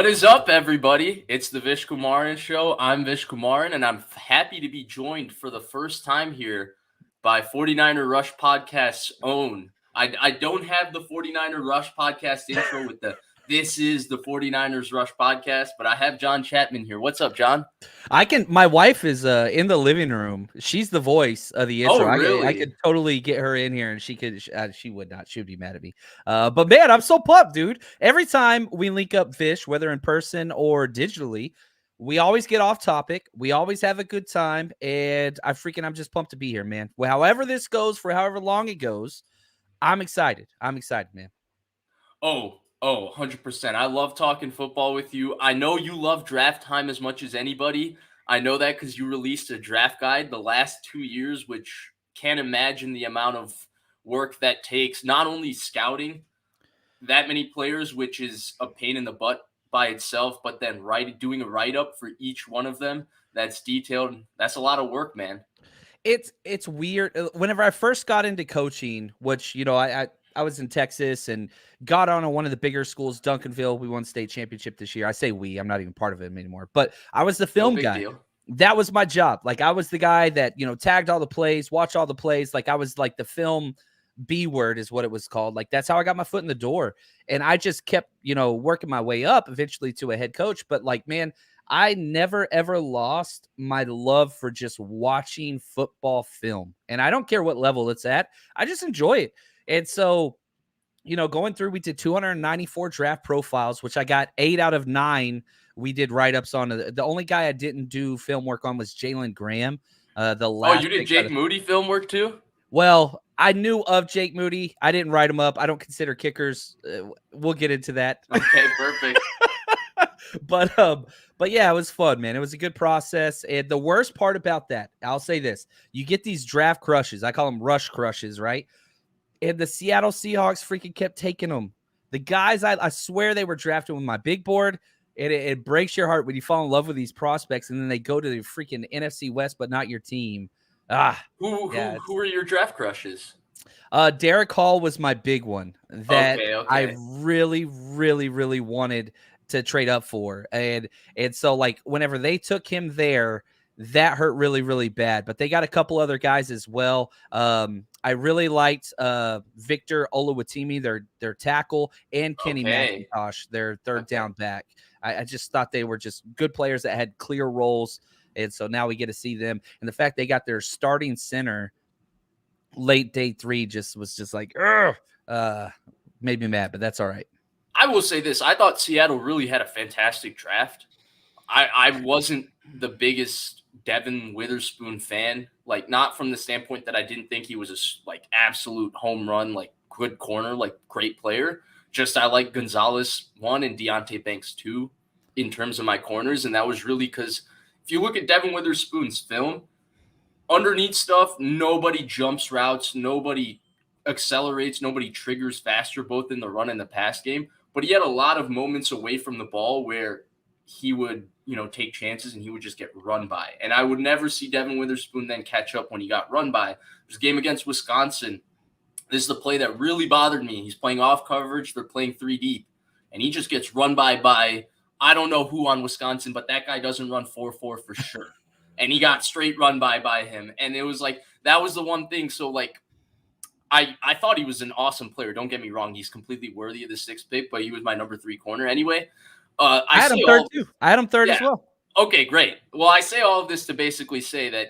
is up, everybody? It's the Vish Kumaran Show. I'm Vish Kumaran, and I'm happy to be joined for the first time here by 49er Rush Podcast's own. I don't have the 49er Rush Podcast intro with the "This is the 49ers Rush Podcast," but I have John Chapman here. What's up, John? My wife is in the living room. She's the voice of the intro. Oh, really? I could totally get her in here, and she would not. She would be mad at me. But man, I'm so pumped, dude. Every time we link up Vish, whether in person or digitally, we always get off topic. We always have a good time, and I'm just pumped to be here, man. Well, however this goes, for however long it goes, I'm excited. I'm excited, man. Oh, 100%. I love talking football with you. I know you love draft time as much as anybody. I know that because you released a draft guide the last 2 years, which can't imagine the amount of work that takes, not only scouting that many players, which is a pain in the butt by itself, but then doing a write-up for each one of them that's detailed. That's a lot of work, man. It's weird. Whenever I first got into coaching, which I was in Texas and got on one of the bigger schools, Duncanville. We won state championship this year. I say we, I'm not even part of it anymore, but I was the film guy. Deal. That was my job. Like I was the guy that, tagged all the plays, watched all the plays. Like I was like the film B word is what it was called. Like that's how I got my foot in the door. And I just kept, working my way up eventually to a head coach. But like, man, I never, ever lost my love for just watching football film. And I don't care what level it's at. I just enjoy it. And so, going through, we did 294 draft profiles, which I got 8 out of 9. We did write-ups on. The only guy I didn't do film work on was Jalen Graham. You did Jake Moody film work too? Well, I knew of Jake Moody. I didn't write him up. I don't consider kickers. We'll get into that. Okay, perfect. But yeah, it was fun, man. It was a good process. And the worst part about that, I'll say this. You get these draft crushes. I call them rush crushes, right? And the Seattle Seahawks freaking kept taking them. The guys, I swear they were drafted with my big board. And it breaks your heart when you fall in love with these prospects and then they go to the freaking NFC West, but not your team. Who were your draft crushes? Derek Hall was my big one that okay. I really, really, really wanted to trade up for. And so like whenever they took him there, that hurt really, really bad. But they got a couple other guys as well. I really liked Victor Oluwatimi, their tackle, and Kenny McIntosh, their third down back. I just thought they were just good players that had clear roles. And so now we get to see them. And the fact they got their starting center late day 3 was just like, made me mad, but that's all right. I will say this. I thought Seattle really had a fantastic draft. I wasn't the biggest Devin Witherspoon fan, like not from the standpoint that I didn't think he was a absolute home run, like good corner, like great player. Just I like Gonzalez 1 and Deontay Banks 2 in terms of my corners. And that was really because if you look at Devin Witherspoon's film, underneath stuff, nobody jumps routes, nobody accelerates, nobody triggers faster, both in the run and the pass game. But he had a lot of moments away from the ball where he would, take chances and he would just get run by. And I would never see Devin Witherspoon then catch up when he got run by. There's a game against Wisconsin. This is the play that really bothered me. He's playing off coverage. They're playing 3 deep. And he just gets run by I don't know who on Wisconsin, but that guy doesn't run 4.4 for sure. And he got straight run by him. And it was like, that was the one thing. So like, I thought he was an awesome player. Don't get me wrong. He's completely worthy of the 6th pick, but he was my number 3 corner anyway. I had him third too. I had him third as well. Okay, great. Well, I say all of this to basically say that,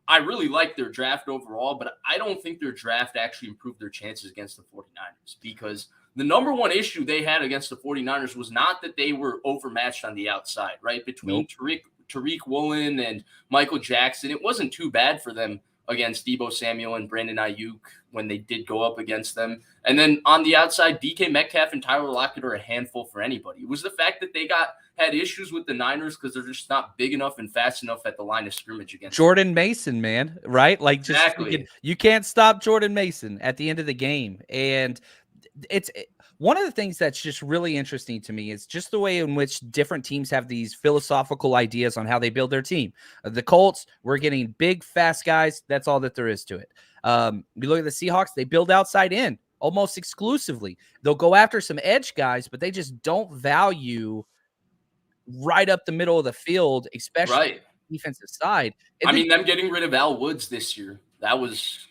I really like their draft overall, but I don't think their draft actually improved their chances against the 49ers because the number one issue they had against the 49ers was not that they were overmatched on the outside, right? Between Tariq Woolen and Michael Jackson, it wasn't too bad for them against Deebo Samuel and Brandon Ayuk when they did go up against them. And then on the outside, DK Metcalf and Tyler Lockett are a handful for anybody. It was the fact that they had issues with the Niners because they're just not big enough and fast enough at the line of scrimmage against Jordan Mason, man, right? Like just exactly. You can't stop Jordan Mason at the end of the game. And it's one of the things that's just really interesting to me is just the way in which different teams have these philosophical ideas on how they build their team. The Colts, we're getting big, fast guys. That's all that there is to it. We look at the Seahawks, they build outside in almost exclusively. They'll go after some edge guys, but they just don't value right up the middle of the field, especially Right. defensive side. And I then mean, them getting rid of Al Woods this year, that was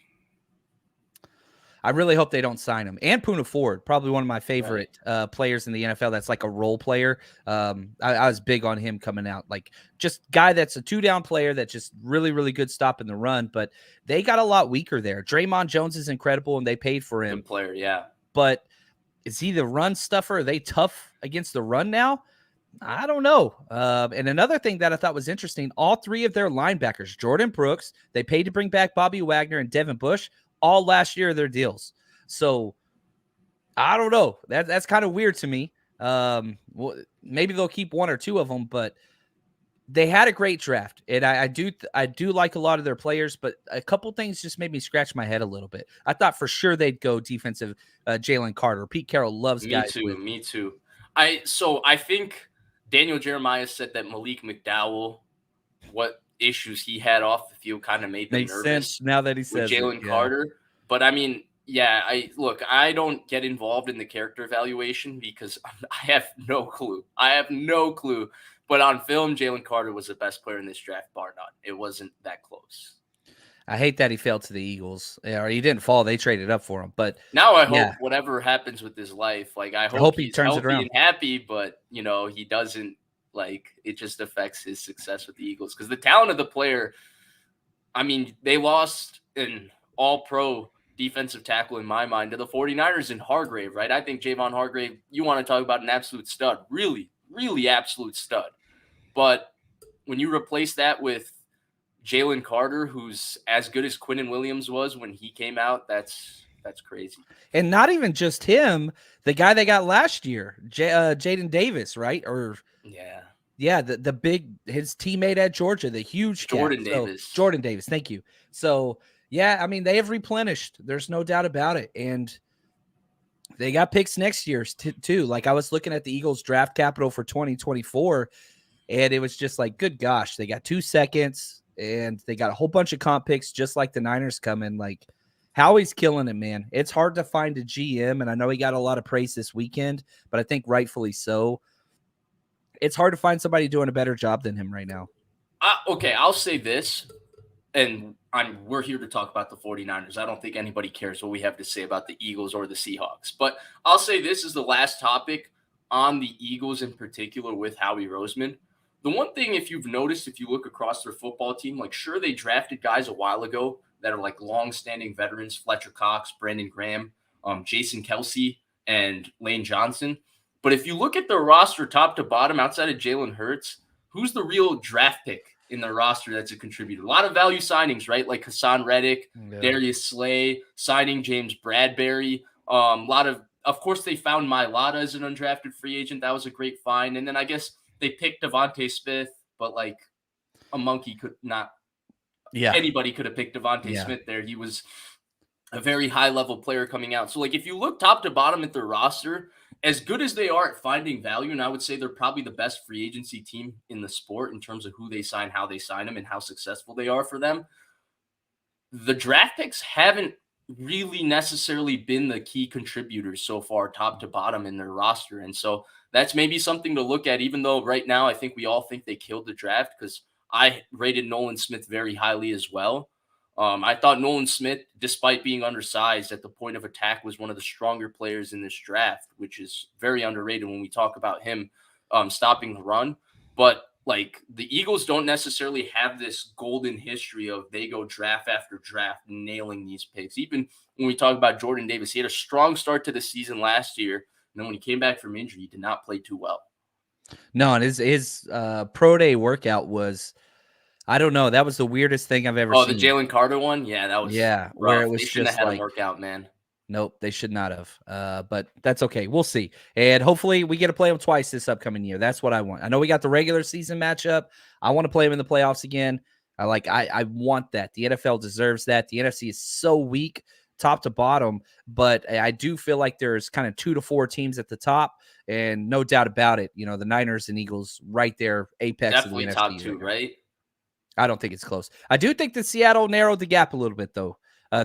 I really hope they don't sign him. And Puna Ford, probably one of my right. favorite players in the NFL. That's like a role player. I was big on him coming out. Like just guy that's a 2-down player that's just really, really good stopping the run. But they got a lot weaker there. Draymond Jones is incredible, and they paid for him. Good player, yeah. But is he the run stuffer? Are they tough against the run now? I don't know. And another thing that I thought was interesting, all three of their linebackers, Jordan Brooks, they paid to bring back Bobby Wagner and Devin Bush, all last year of their deals. So I don't know. That's kind of weird to me. Well, maybe they'll keep one or two of them, but they had a great draft, and I do like a lot of their players, but a couple things just made me scratch my head a little bit. I thought for sure they'd go defensive Jalen Carter. Pete Carroll loves guys with. Me too. I think Daniel Jeremiah said that Malik McDowell, what issues he had off the field kind of made them Makes nervous sense now that he says with Jalen Carter. But I mean, yeah, I don't get involved in the character evaluation because I have no clue. But on film, Jalen Carter was the best player in this draft, bar none. It wasn't that close. I hate that he fell to the Eagles. Or he didn't fall; they traded up for him. But now I hope whatever happens with his life, like I hope he he's turns healthy it around and happy. But he doesn't. Like it just affects his success with the Eagles because the talent of the player. I mean, they lost an all-pro defensive tackle in my mind to the 49ers in Hargrave, right? I think Javon Hargrave, you want to talk about an absolute stud, really, really absolute stud. But when you replace that with Jalen Carter, who's as good as Quinnen Williams was when he came out, that's crazy. And not even just him, the guy they got last year, Jaden Davis, right? Or yeah, the big his teammate at Georgia, the huge Jordan Davis. Jordan Davis, thank you. So yeah, I mean they have replenished. There's no doubt about it, and they got picks next year too. Like I was looking at the Eagles draft capital for 2024, and it was just like, good gosh, they got 2 seconds, and they got a whole bunch of comp picks, just like the Niners coming. Like Howie's killing it, man. It's hard to find a GM, and I know he got a lot of praise this weekend, but I think rightfully so. It's hard to find somebody doing a better job than him right now. Okay, I'll say this, and we're here to talk about the 49ers. I don't think anybody cares what we have to say about the Eagles or the Seahawks. But I'll say this is the last topic on the Eagles in particular with Howie Roseman. The one thing, if you've noticed, if you look across their football team, like sure, they drafted guys a while ago that are like long-standing veterans, Fletcher Cox, Brandon Graham, Jason Kelsey, and Lane Johnson. But if you look at the roster top to bottom, outside of Jalen Hurts, who's the real draft pick in the roster that's a contributor? A lot of value signings, right? Like Hassan Reddick, Darius Slay, signing James Bradbury. A lot of course, they found Mailata as an undrafted free agent. That was a great find. And then I guess they picked Devontae Smith, but like a monkey could not. Yeah. Anybody could have picked Devontae Smith there. He was a very high-level player coming out. So, like, if you look top to bottom at their roster, as good as they are at finding value, and I would say they're probably the best free agency team in the sport in terms of who they sign, how they sign them, and how successful they are for them, the draft picks haven't really necessarily been the key contributors so far, top to bottom in their roster. And so that's maybe something to look at, even though right now I think we all think they killed the draft because I rated Nolan Smith very highly as well. I thought Nolan Smith, despite being undersized at the point of attack, was one of the stronger players in this draft, which is very underrated when we talk about him stopping the run. But like the Eagles don't necessarily have this golden history of they go draft after draft nailing these picks. Even when we talk about Jordan Davis, he had a strong start to the season last year. And then when he came back from injury, he did not play too well. No, and his pro day workout was, I don't know. That was the weirdest thing I've ever seen. Oh, the Jalen Carter one? Yeah, that was rough. Where it was they shouldn't just have had like a workout, man. Nope, they should not have. But that's okay. We'll see. And hopefully we get to play them twice this upcoming year. That's what I want. I know we got the regular season matchup. I want to play them in the playoffs again. I want that. The NFL deserves that. The NFC is so weak top to bottom, but I do feel like there's kind of 2 to 4 teams at the top, and no doubt about it, the Niners and Eagles right there, apex definitely of the NFC. Top 2, right? I don't think it's close. I do think that Seattle narrowed the gap a little bit, though,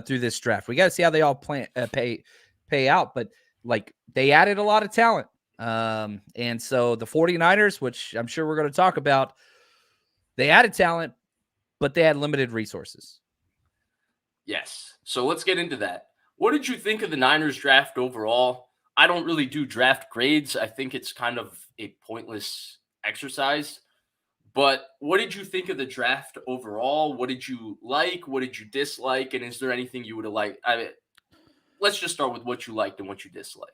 through this draft. We got to see how they all pay out, but like they added a lot of talent. And so the 49ers, which I'm sure we're going to talk about, they added talent, but they had limited resources. Yes. So let's get into that. What did you think of the Niners draft overall? I don't really do draft grades. I think it's kind of a pointless exercise. But what did you think of the draft overall? What did you like? What did you dislike? And is there anything you would have liked? Let's just start with what you liked and what you disliked.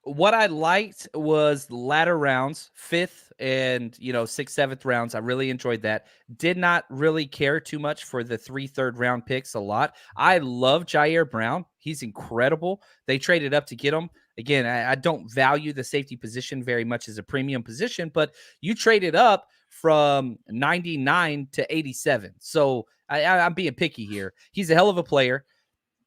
What I liked was the latter rounds, 5th and 6th, 7th rounds. I really enjoyed that. Did not really care too much for the 3 third-round picks a lot. I love Jair Brown. He's incredible. They traded up to get him. Again, I don't value the safety position very much as a premium position, but you traded up from 99 to 87. So I'm being picky here. He's a hell of a player.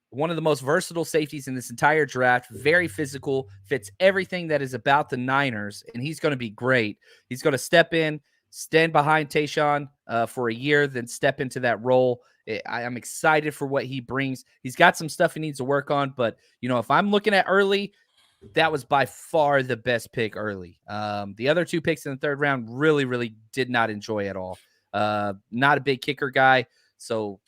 One of the most versatile safeties in this entire draft, very physical, fits everything that is about the Niners, and he's going to be great. He's going to step in, stand behind Tayshaun for a year, then step into that role. I'm excited for what he brings. He's got some stuff he needs to work on, but, if I'm looking at early, that was by far the best pick early. The other 2 picks in the 3rd round really, really did not enjoy at all. Not a big kicker guy, so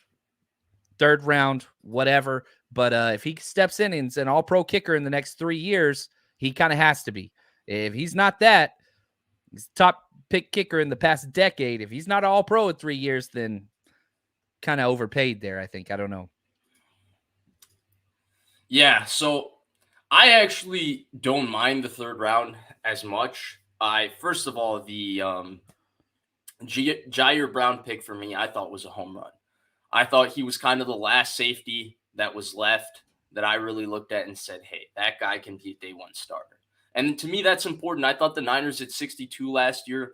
3rd round, whatever. But if he steps in and is an all-pro kicker in the next 3 years, he kind of has to be. If he's not that, he's top pick kicker in the past decade. If he's not all-pro in 3 years, then kind of overpaid there, I think. I don't know. Yeah, so I actually don't mind the 3rd round as much. First of all, the Jair Brown pick for me, I thought was a home run. I thought he was kind of the last safety that was left that I really looked at and said, hey, that guy can be a day one starter. And to me, that's important. I thought the Niners at 62 last year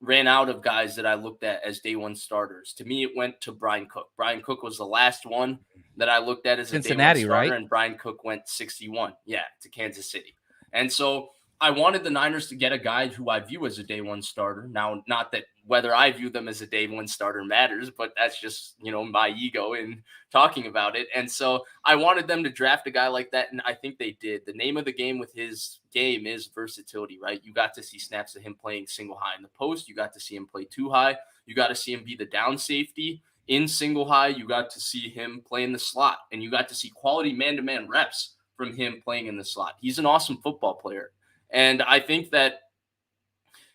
ran out of guys that I looked at as day one starters. To me, it went to Brian Cook. Brian Cook was the last one that I looked at as a Cincinnati, day one starter, right? and Brian Cook went 61. Yeah, to Kansas City. And so I wanted the Niners to get a guy who I view as a day one starter. Now, not that whether I view them as a day one starter matters, but that's just, my ego in talking about it. And so I wanted them to draft a guy like that, and I think they did. The name of the game with his game is versatility, right? You got to see snaps of him playing single high in the post. You got to see him play 2 high. You got to see him be the down safety in single high. You got to see him play in the slot, and you got to see quality man-to-man reps from him playing in the slot. He's an awesome football player. And I think that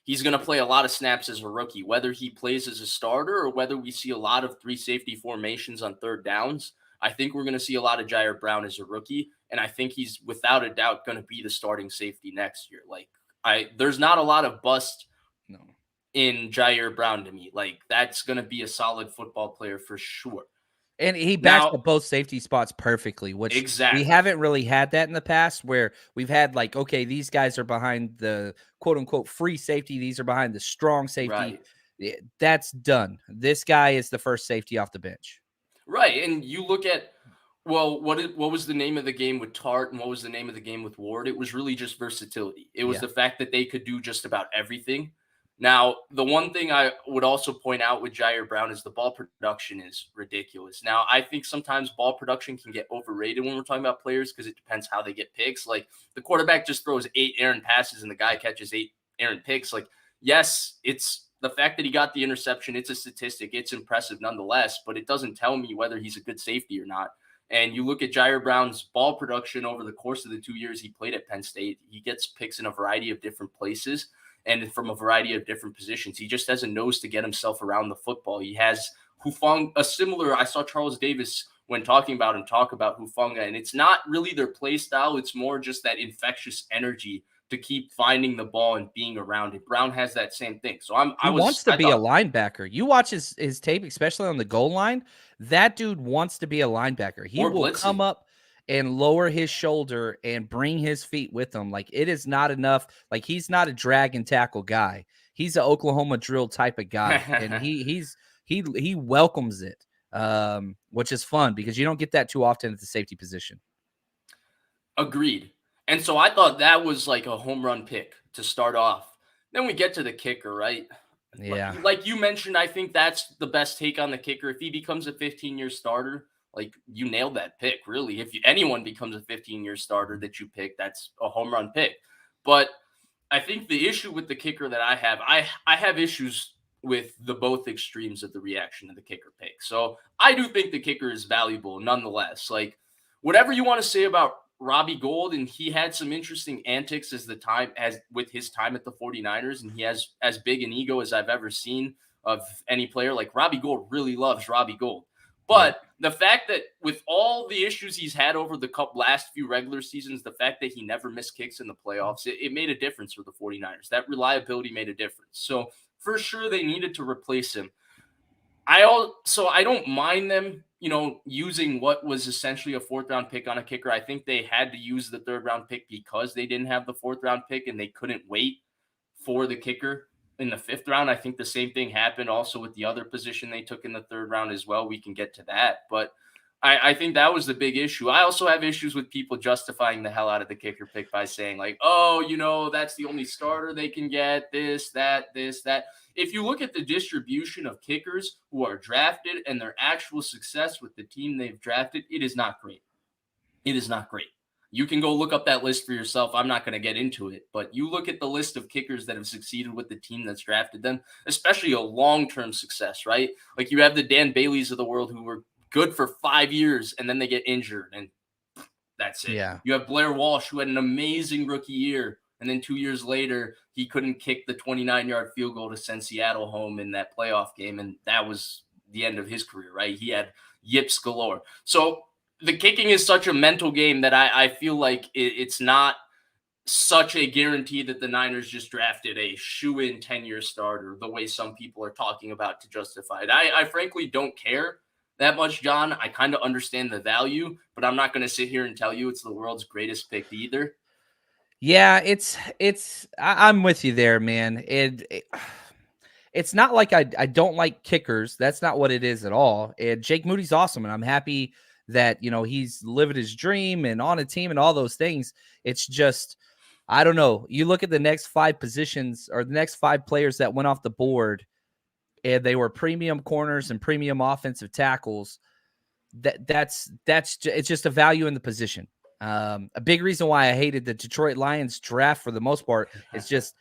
he's going to play a lot of snaps as a rookie, whether he plays as a starter or whether we see a lot of 3 safety formations on 3rd downs. I think we're going to see a lot of Jair Brown as a rookie, and I think he's without a doubt going to be the starting safety next year. There's not a lot of bust in Jair Brown to me. That's going to be a solid football player for sure. And he backs up both safety spots perfectly, which exactly. We haven't really had that in the past, where we've had okay, these guys are behind the quote unquote free safety. These are behind the strong safety. Right. That's done. This guy is the first safety off the bench. Right. And you look at, what was the name of the game with Tart and what was the name of the game with Ward? It was really just versatility. It was the fact that they could do just about everything. Now, the one thing I would also point out with Jair Brown is the ball production is ridiculous. Now, I think sometimes ball production can get overrated when we're talking about players because it depends how they get picks. The quarterback just throws 8 errant passes and the guy catches 8 errant picks. Yes, it's the fact that he got the interception. It's a statistic. It's impressive nonetheless, but it doesn't tell me whether he's a good safety or not. And you look at Jair Brown's ball production over the course of the 2 years he played at Penn State. He gets picks in a variety of different places and from a variety of different positions. He just has a nose to get himself around the football. He has Hufanga, I saw Charles Davis when talking about him talk about Hufanga, and it's not really their play style. It's more just that infectious energy to keep finding the ball and being around it. Brown has that same thing. So he wants to be a linebacker. You watch his tape, especially on the goal line. That dude wants to be a linebacker. He will come up and lower his shoulder and bring his feet with him. It is not enough. He's not a drag and tackle guy. He's an Oklahoma drill type of guy, and he welcomes it, which is fun because you don't get that too often at the safety position. Agreed. And so I thought that was a home run pick to start off. Then we get to the kicker, right? Yeah. Like you mentioned, I think that's the best take on the kicker. If he becomes a 15-year starter, you nailed that pick, really. If anyone becomes a 15-year starter that you pick, that's a home run pick. But I think the issue with the kicker that I have issues with the both extremes of the reaction to the kicker pick. So I do think the kicker is valuable nonetheless. Like whatever you want to say about Robbie Gould, and he had some interesting antics as with his time at the 49ers, and he has as big an ego as I've ever seen of any player. Like Robbie Gould really loves Robbie Gould. Yep. But the fact that with all the issues he's had over the last few regular seasons, the fact that he never missed kicks in the playoffs, it made a difference for the 49ers. That reliability made a difference. So for sure they needed to replace him. I don't mind them, using what was essentially a 4th-round pick on a kicker. I think they had to use the 3rd-round pick because they didn't have the 4th-round pick and they couldn't wait for the kicker in the 5th round. I think the same thing happened also with the other position they took in the 3rd round as well. We can get to that, but I think that was the big issue. I also have issues with people justifying the hell out of the kicker pick by saying like, oh, that's the only starter they can get, this, that. If you look at the distribution of kickers who are drafted and their actual success with the team they've drafted, it is not great. It is not great. You can go look up that list for yourself. I'm not going to get into it, but you look at the list of kickers that have succeeded with the team that's drafted them, especially a long-term success, right? Like you have the Dan Baileys of the world who were good for 5 years and then they get injured and that's it. Yeah. You have Blair Walsh who had an amazing rookie year and then 2 years later he couldn't kick the 29-yard field goal to send Seattle home in that playoff game, and that was the end of his career, right? He had yips galore. So the kicking is such a mental game that I feel like it's not such a guarantee that the Niners just drafted a shoe-in 10-year starter the way some people are talking about to justify it. I frankly don't care that much, John. I kind of understand the value, but I'm not going to sit here and tell you it's the world's greatest pick either. Yeah, I'm with you there, man. It's not like I don't like kickers. That's not what it is at all. And Jake Moody's awesome, and I'm happy that, he's living his dream and on a team and all those things. It's just, I don't know. You look at the next 5 positions or the next 5 players that went off the board, and they were premium corners and premium offensive tackles. It's just a value in the position. A big reason why I hated the Detroit Lions draft for the most part is just,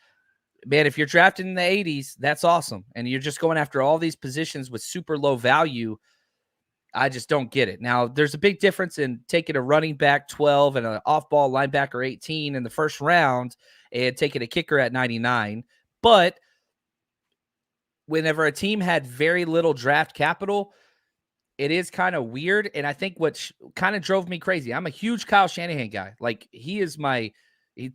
man, if you're drafted in the 80s, that's awesome. And you're just going after all these positions with super low value. I just don't get it. Now, there's a big difference in taking a running back 12 and an off-ball linebacker 18 in the first round and taking a kicker at 99. But whenever a team had very little draft capital, it is kind of weird. And I think what kind of drove me crazy, I'm a huge Kyle Shanahan guy. Like, he is my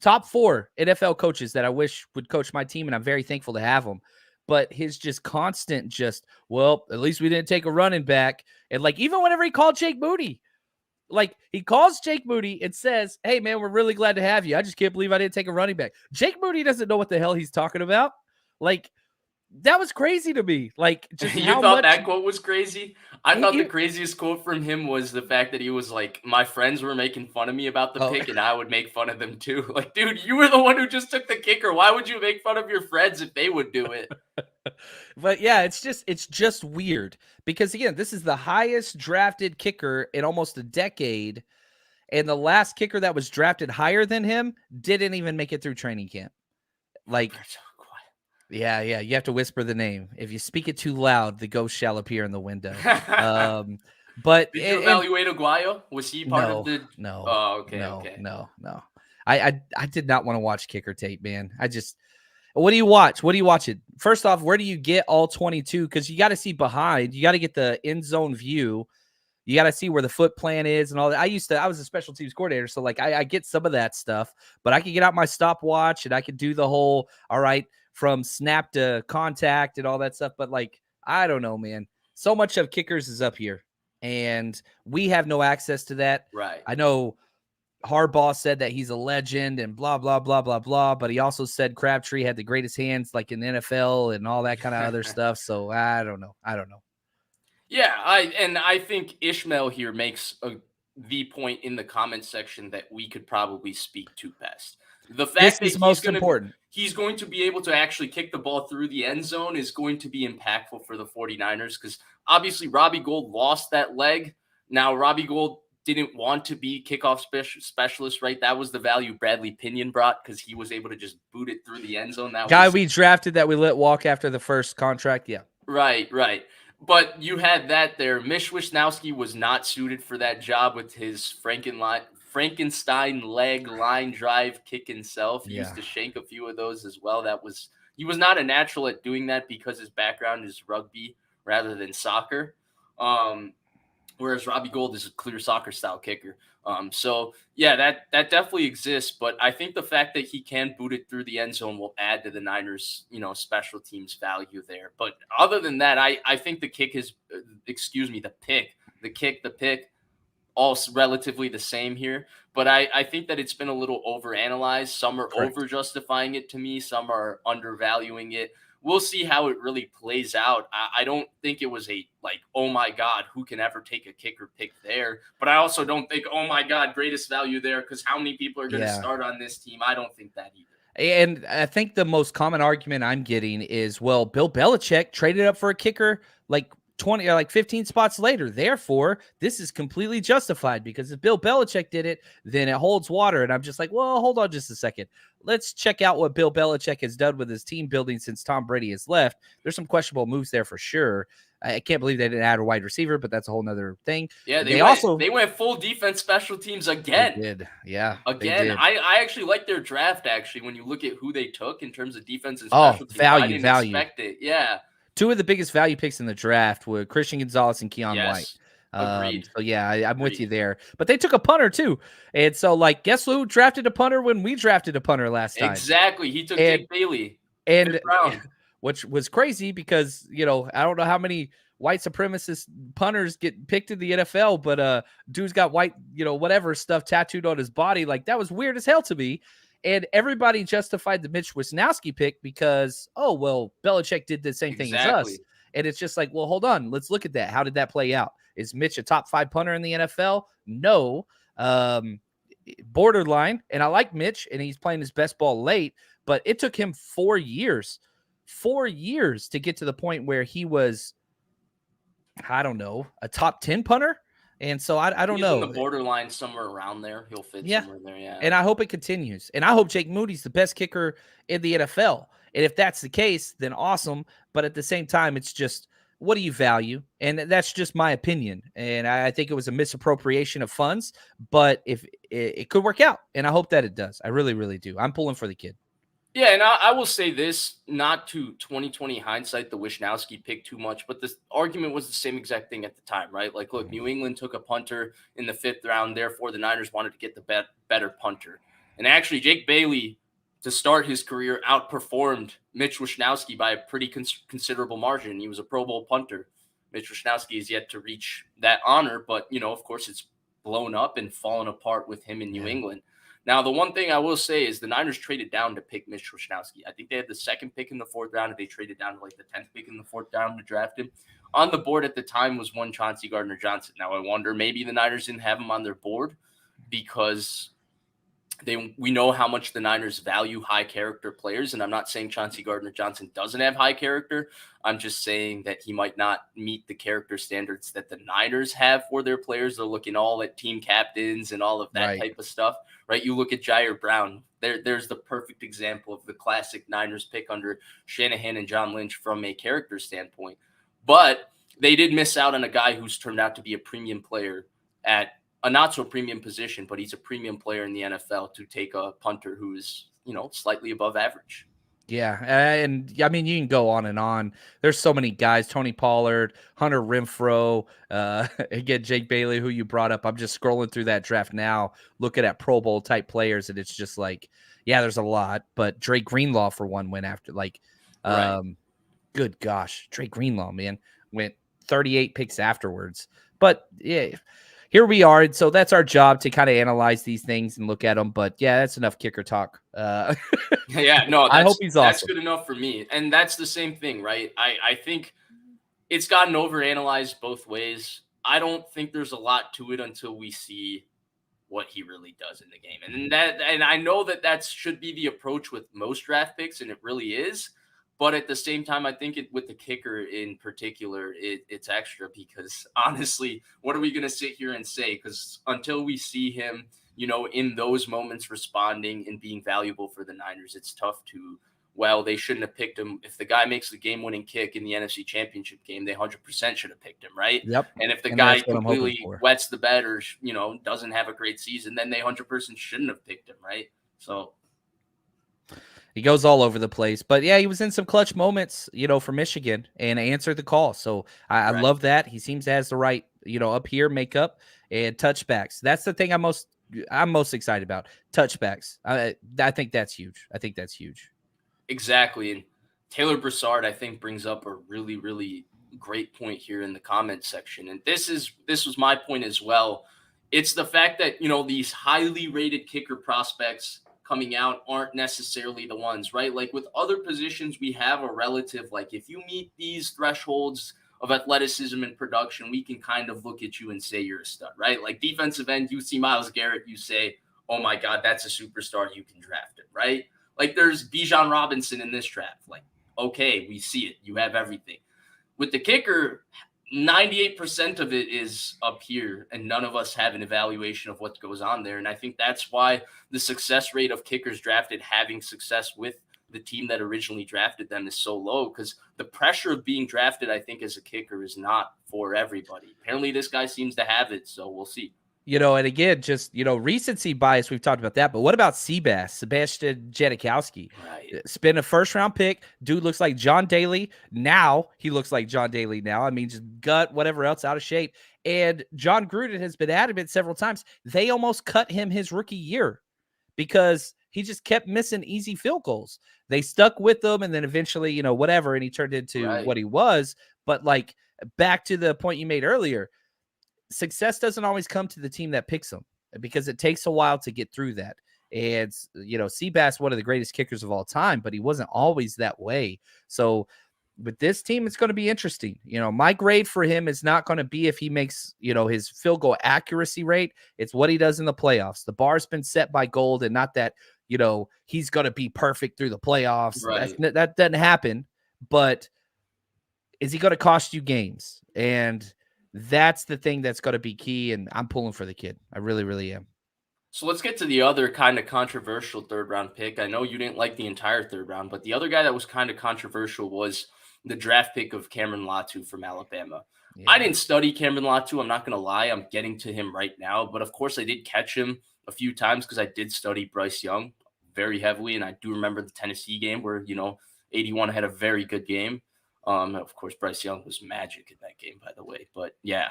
top 4 NFL coaches that I wish would coach my team, and I'm very thankful to have him. But his just constant well, at least we didn't take a running back. And like, even whenever he called Jake Moody, like he calls Jake Moody and says, hey man, we're really glad to have you. I just can't believe I didn't take a running back. Jake Moody doesn't know what the hell he's talking about. Like, that was crazy to me. Like, just you thought that quote was crazy? I thought the craziest quote from him was the fact that he was like, my friends were making fun of me about the pick and I would make fun of them too. Like, dude, you were the one who just took the kicker. Why would you make fun of your friends if they would do it? But yeah, it's just weird because, again, this is the highest drafted kicker in almost a decade. And the last kicker that was drafted higher than him didn't even make it through training camp. Like, yeah, you have to whisper the name. If you speak it too loud, the ghost shall appear in the window. But did you evaluate Aguayo? Was he part of the? No. Oh, okay. No. I did not want to watch kicker tape, man. What do you watch? What do you watch it? First off, where do you get all 22? Because you got to see behind. You got to get the end zone view. You got to see where the foot plan is and all that. I was a special teams coordinator, so like I get some of that stuff. But I could get out my stopwatch and I could do the whole, all right, from snap to contact and all that stuff. But like, I don't know, man. So much of kickers is up here, and we have no access to that. Right. I know Harbaugh said that he's a legend and blah, blah, blah, blah, blah. But he also said Crabtree had the greatest hands like in the NFL and all that kind of other stuff. So I don't know. Yeah, I think Ishmael here makes the point in the comment section that we could probably speak to best. The fact that he's going to be able to actually kick the ball through the end zone is going to be impactful for the 49ers because obviously Robbie Gould lost that leg. Now Robbie Gould didn't want to be kickoff specialist, right? That was the value Bradley Pinion brought because he was able to just boot it through the end zone. That Guy was we drafted that we let walk after the first contract. Yeah. right. But you had that there. Mitch Wisnowski was not suited for that job with his Frankenstein leg line drive kick himself. He used Yeah. to shank a few of those as well. He was not a natural at doing that because his background is rugby rather than soccer. Whereas Robbie Gould is a clear soccer style kicker. So yeah, that definitely exists. But I think the fact that he can boot it through the end zone will add to the Niners, special teams value there. But other than that, I think the kick is, the pick, all relatively the same here. But I think that it's been a little overanalyzed. Some are Correct. over justifying it to me. Some are undervaluing it. We'll see how it really plays out. I don't think it was oh my God, who can ever take a kicker pick there? But I also don't think, oh my God, greatest value there, because how many people are going to start on this team? I don't think that either. And I think the most common argument I'm getting is, well, Bill Belichick traded up for a kicker like 20 or like 15 spots later. Therefore, this is completely justified because if Bill Belichick did it, then it holds water. And I'm just like, well, hold on just a second. Let's check out what Bill Belichick has done with his team building since Tom Brady has left. There's some questionable moves there for sure. I can't believe they didn't add a wide receiver, but that's a whole nother thing. Yeah, they went full defense special teams again. They did. Yeah. Again, they did. I actually like their draft, actually, when you look at who they took in terms of defense and special teams. I didn't expect it. Yeah. Two of the biggest value picks in the draft were Christian Gonzalez and Keon White. Agreed. So yeah, I'm with you there. But they took a punter too, and so guess who drafted a punter when we drafted a punter last time? Exactly, he took Jake Bailey, and which was crazy because I don't know how many white supremacist punters get picked in the NFL, but dude's got white whatever stuff tattooed on his body. Like, that was weird as hell to me. And everybody justified the Mitch Wisnowski pick because, oh, well, Belichick did the same thing as us. And it's just like, well, hold on. Let's look at that. How did that play out? Is Mitch a top 5 punter in the NFL? No. Borderline. And I like Mitch, and he's playing his best ball late, but it took him 4 years to get to the point where he was, I don't know, a top 10 punter. And so I don't know. He's in the borderline somewhere around there. He'll fit somewhere there, yeah. And I hope it continues. And I hope Jake Moody's the best kicker in the NFL. And if that's the case, then awesome. But at the same time, it's just, what do you value? And that's just my opinion. And I think it was a misappropriation of funds, but if it could work out, and I hope that it does. I really, really do. I'm pulling for the kid. Yeah, and I will say this, not to 2020 hindsight, the Wisnowski pick too much, but this argument was the same exact thing at the time, right? Like, look, New England took a punter in the 5th round, therefore the Niners wanted to get the better punter. And actually, Jake Bailey, to start his career, outperformed Mitch Wisnowski by a pretty considerable margin. He was a Pro Bowl punter. Mitch Wisnowski is yet to reach that honor, but, of course, it's blown up and fallen apart with him in New England. Now, the one thing I will say is the Niners traded down to pick Mitch Wisnowski. I think they had the 2nd pick in the 4th round, and they traded down to the 10th pick in the 4th round to draft him. On the board at the time was one Chauncey Gardner-Johnson. Now, I wonder, maybe the Niners didn't have him on their board because we know how much the Niners value high character players. And I'm not saying Chauncey Gardner-Johnson doesn't have high character. I'm just saying that he might not meet the character standards that the Niners have for their players. They're looking all at team captains and all of that type of stuff, right? You look at Jair Brown. There's the perfect example of the classic Niners pick under Shanahan and John Lynch from a character standpoint. But they did miss out on a guy who's turned out to be a premium player at a not so premium position, but he's a premium player in the NFL to take a punter who's, slightly above average. Yeah. And I mean, you can go on and on. There's so many guys, Tony Pollard, Hunter Renfrow, again, Jake Bailey, who you brought up. I'm just scrolling through that draft now, looking at Pro Bowl type players. And it's just like, yeah, there's a lot, but Dre Greenlaw for one went after good gosh, Dre Greenlaw, man, went 38 picks afterwards. But yeah, here we are. And so that's our job to kind of analyze these things and look at them. But yeah, that's enough kicker talk. Yeah, no, I hope he's awesome. That's good enough for me. And that's the same thing, right? I think it's gotten overanalyzed both ways. I don't think there's a lot to it until we see what he really does in the game. And I know that should be the approach with most draft picks, and it really is. But at the same time, I think with the kicker in particular, it's extra because honestly, what are we going to sit here and say? Because until we see him, in those moments responding and being valuable for the Niners, it's tough to, well, they shouldn't have picked him. If the guy makes the game-winning kick in the NFC Championship game, they 100% should have picked him, right? Yep. And if the And guy that's what I'm hoping completely for. wets the bed or, doesn't have a great season, then they 100% shouldn't have picked him, right? So he goes all over the place. But yeah, he was in some clutch moments, for Michigan and answered the call. So I right. love that. He seems to has the right, up here makeup and touchbacks. That's the thing I'm most excited about. Touchbacks. I think that's huge. Exactly. And Taylor Broussard, I think, brings up a really, really great point here in the comment section. And this was my point as well. It's the fact that, these highly rated kicker prospects coming out aren't necessarily the ones, right? Like with other positions, we have a relative, like if you meet these thresholds of athleticism and production, we can kind of look at you and say you're a stud, right? Like defensive end, you see Myles Garrett, you say, oh my God, that's a superstar, you can draft him, right? Like there's Bijan Robinson in this draft. Like, okay, we see it. You have everything. With the kicker, 98% of it is up here, and none of us have an evaluation of what goes on there. And I think that's why the success rate of kickers drafted having success with the team that originally drafted them is so low, because the pressure of being drafted, I think, as a kicker is not for everybody. Apparently, this guy seems to have it, so we'll see. And again, just, recency bias, we've talked about that. But what about Sebastian Janikowski? Right. It's been a first-round pick. Dude looks like John Daly. Now he looks like John Daly now. I mean, just gut, whatever else, out of shape. And John Gruden has been adamant several times. They almost cut him his rookie year because he just kept missing easy field goals. They stuck with him, and then eventually, whatever, and he turned into what he was. But, like, back to the point you made earlier, success doesn't always come to the team that picks them because it takes a while to get through that. And, Seabass, one of the greatest kickers of all time, but he wasn't always that way. So with this team, it's going to be interesting. My grade for him is not going to be if he makes, his field goal accuracy rate. It's what he does in the playoffs. The bar's been set by gold, and not that, he's going to be perfect through the playoffs. Right. That doesn't happen. But is he going to cost you games? And that's the thing that's going to be key, and I'm pulling for the kid. I really, really am. So let's get to the other kind of controversial third-round pick. I know you didn't like the entire third round, but the other guy that was kind of controversial was the draft pick of Cameron Latu from Alabama. Yeah. I didn't study Cameron Latu. I'm not going to lie. I'm getting to him right now. But, of course, I did catch him a few times because I did study Bryce Young very heavily, and I do remember the Tennessee game where, 81 had a very good game. Of course, Bryce Young was magic in that game, by the way. But yeah,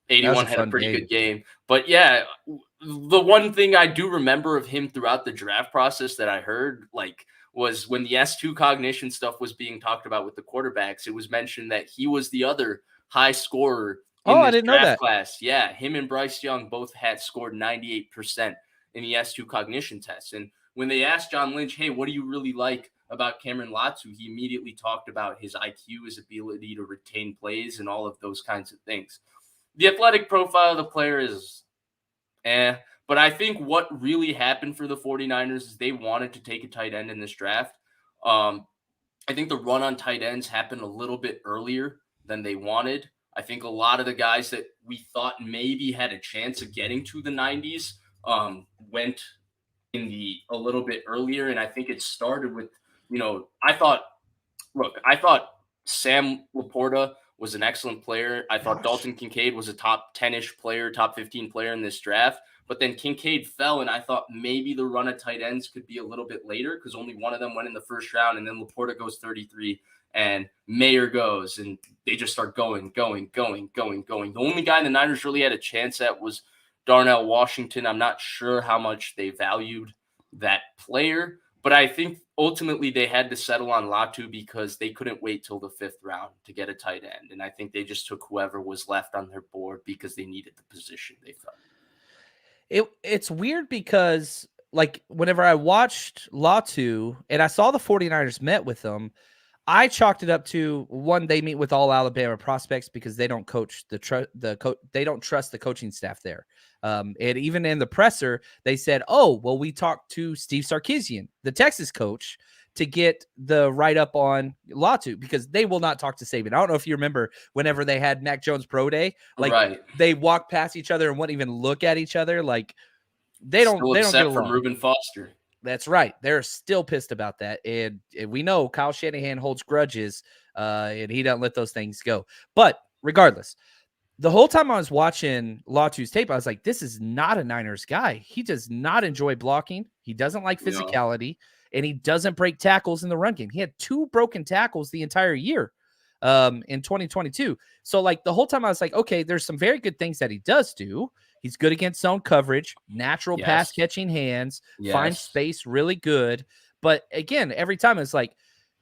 81 had a pretty good game. But yeah, the one thing I do remember of him throughout the draft process that I heard, was when the S2 cognition stuff was being talked about with the quarterbacks. It was mentioned that he was the other high scorer in this draft class. Yeah, him and Bryce Young both had scored 98% in the S2 cognition test. And when they asked John Lynch, hey, what do you really like about Cameron Latu, he immediately talked about his IQ, his ability to retain plays, and all of those kinds of things. The athletic profile of the player is but I think what really happened for the 49ers is they wanted to take a tight end in this draft. I think the run on tight ends happened a little bit earlier than they wanted. I think a lot of the guys that we thought maybe had a chance of getting to the 90s went in a little bit earlier, and I think it started with, I thought Sam Laporta was an excellent player. I thought Dalton Kincaid was a top 10-ish player, top 15 player in this draft. But then Kincaid fell, and I thought maybe the run of tight ends could be a little bit later because only one of them went in the first round, and then Laporta goes 33, and Mayer goes, and they just start going. The only guy the Niners really had a chance at was Darnell Washington. I'm not sure how much they valued that player, but I think ultimately they had to settle on Latu because they couldn't wait till the 5th round to get a tight end. And I think they just took whoever was left on their board because they needed the position, they felt. It's weird because, whenever I watched Latu and I saw the 49ers met with them, I chalked it up to, one, they meet with all Alabama prospects because they don't coach they don't trust the coaching staff there. And even in the presser, they said, oh, well, we talked to Steve Sarkisian, the Texas coach, to get the write-up on Latu because they will not talk to Saban. I don't know if you remember whenever they had Mac Jones Pro Day, like Right. they walked past each other and wouldn't even look at each other. Like they don't Still get upset from along. Reuben Foster. That's right. They're still pissed about that. And we know Kyle Shanahan holds grudges and he doesn't let those things go. But regardless, the whole time I was watching Latu's tape, I was like, this is not a Niners guy. He does not enjoy blocking. He doesn't like physicality, and he doesn't break tackles in the run game. He had 2 broken tackles the entire year in 2022. So, like, the whole time I was like, okay, there's some very good things that he does do. He's good against zone coverage, natural pass catching hands, finds space really good. But again, every time it's like,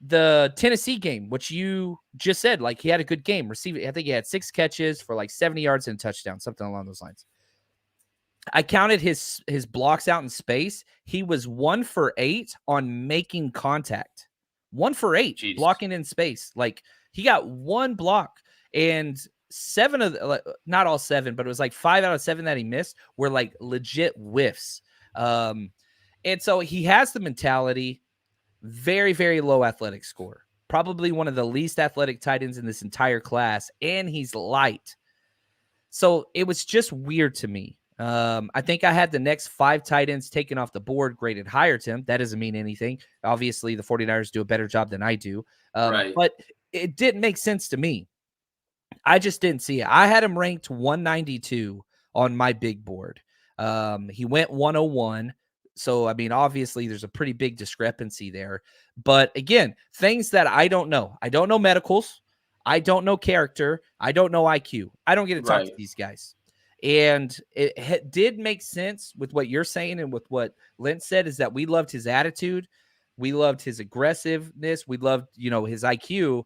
the Tennessee game, which you just said, like he had a good game receiving. I think he had 6 catches for like 70 yards and a touchdown, something along those lines. I counted his blocks out in space. He was 1 for 8 on making contact. 1 for 8 blocking in space. Like he got 1 block, and 7 of the, not all 7, but it was like 5 out of 7 that he missed were like legit whiffs. And so he has the mentality. Very, very low athletic score. Probably one of the least athletic tight ends in this entire class, and he's light. So it was just weird to me. I think I had the next 5 tight ends taken off the board, graded higher to him. That doesn't mean anything. Obviously, the 49ers do a better job than I do. But it didn't make sense to me. I just didn't see it. I had him ranked 192 on my big board. He went 101. So, I mean, obviously there's a pretty big discrepancy there. But again, things that I don't know. I don't know medicals. I don't know character. I don't know IQ. I don't get to talk to these guys. And it did make sense with what you're saying and with what Lynch said, is that we loved his attitude. We loved his aggressiveness. We loved, his IQ.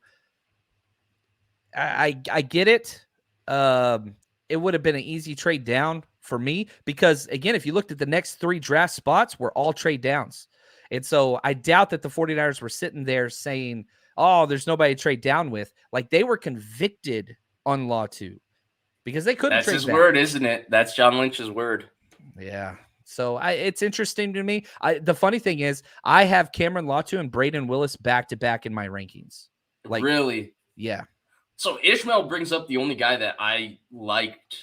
I get it. It would have been an easy trade down for me because, again, if you looked at the next 3 draft spots, were all trade downs. And so I doubt that the 49ers were sitting there saying, oh, there's nobody to trade down with. Like, they were convicted on Latu because they couldn't trade. That's his word, isn't it? That's John Lynch's word. Yeah. So it's interesting to me. The funny thing is I have Cameron Latu and Braden Willis back-to-back in my rankings. Like, really? Yeah. So Ishmael brings up the only guy that I liked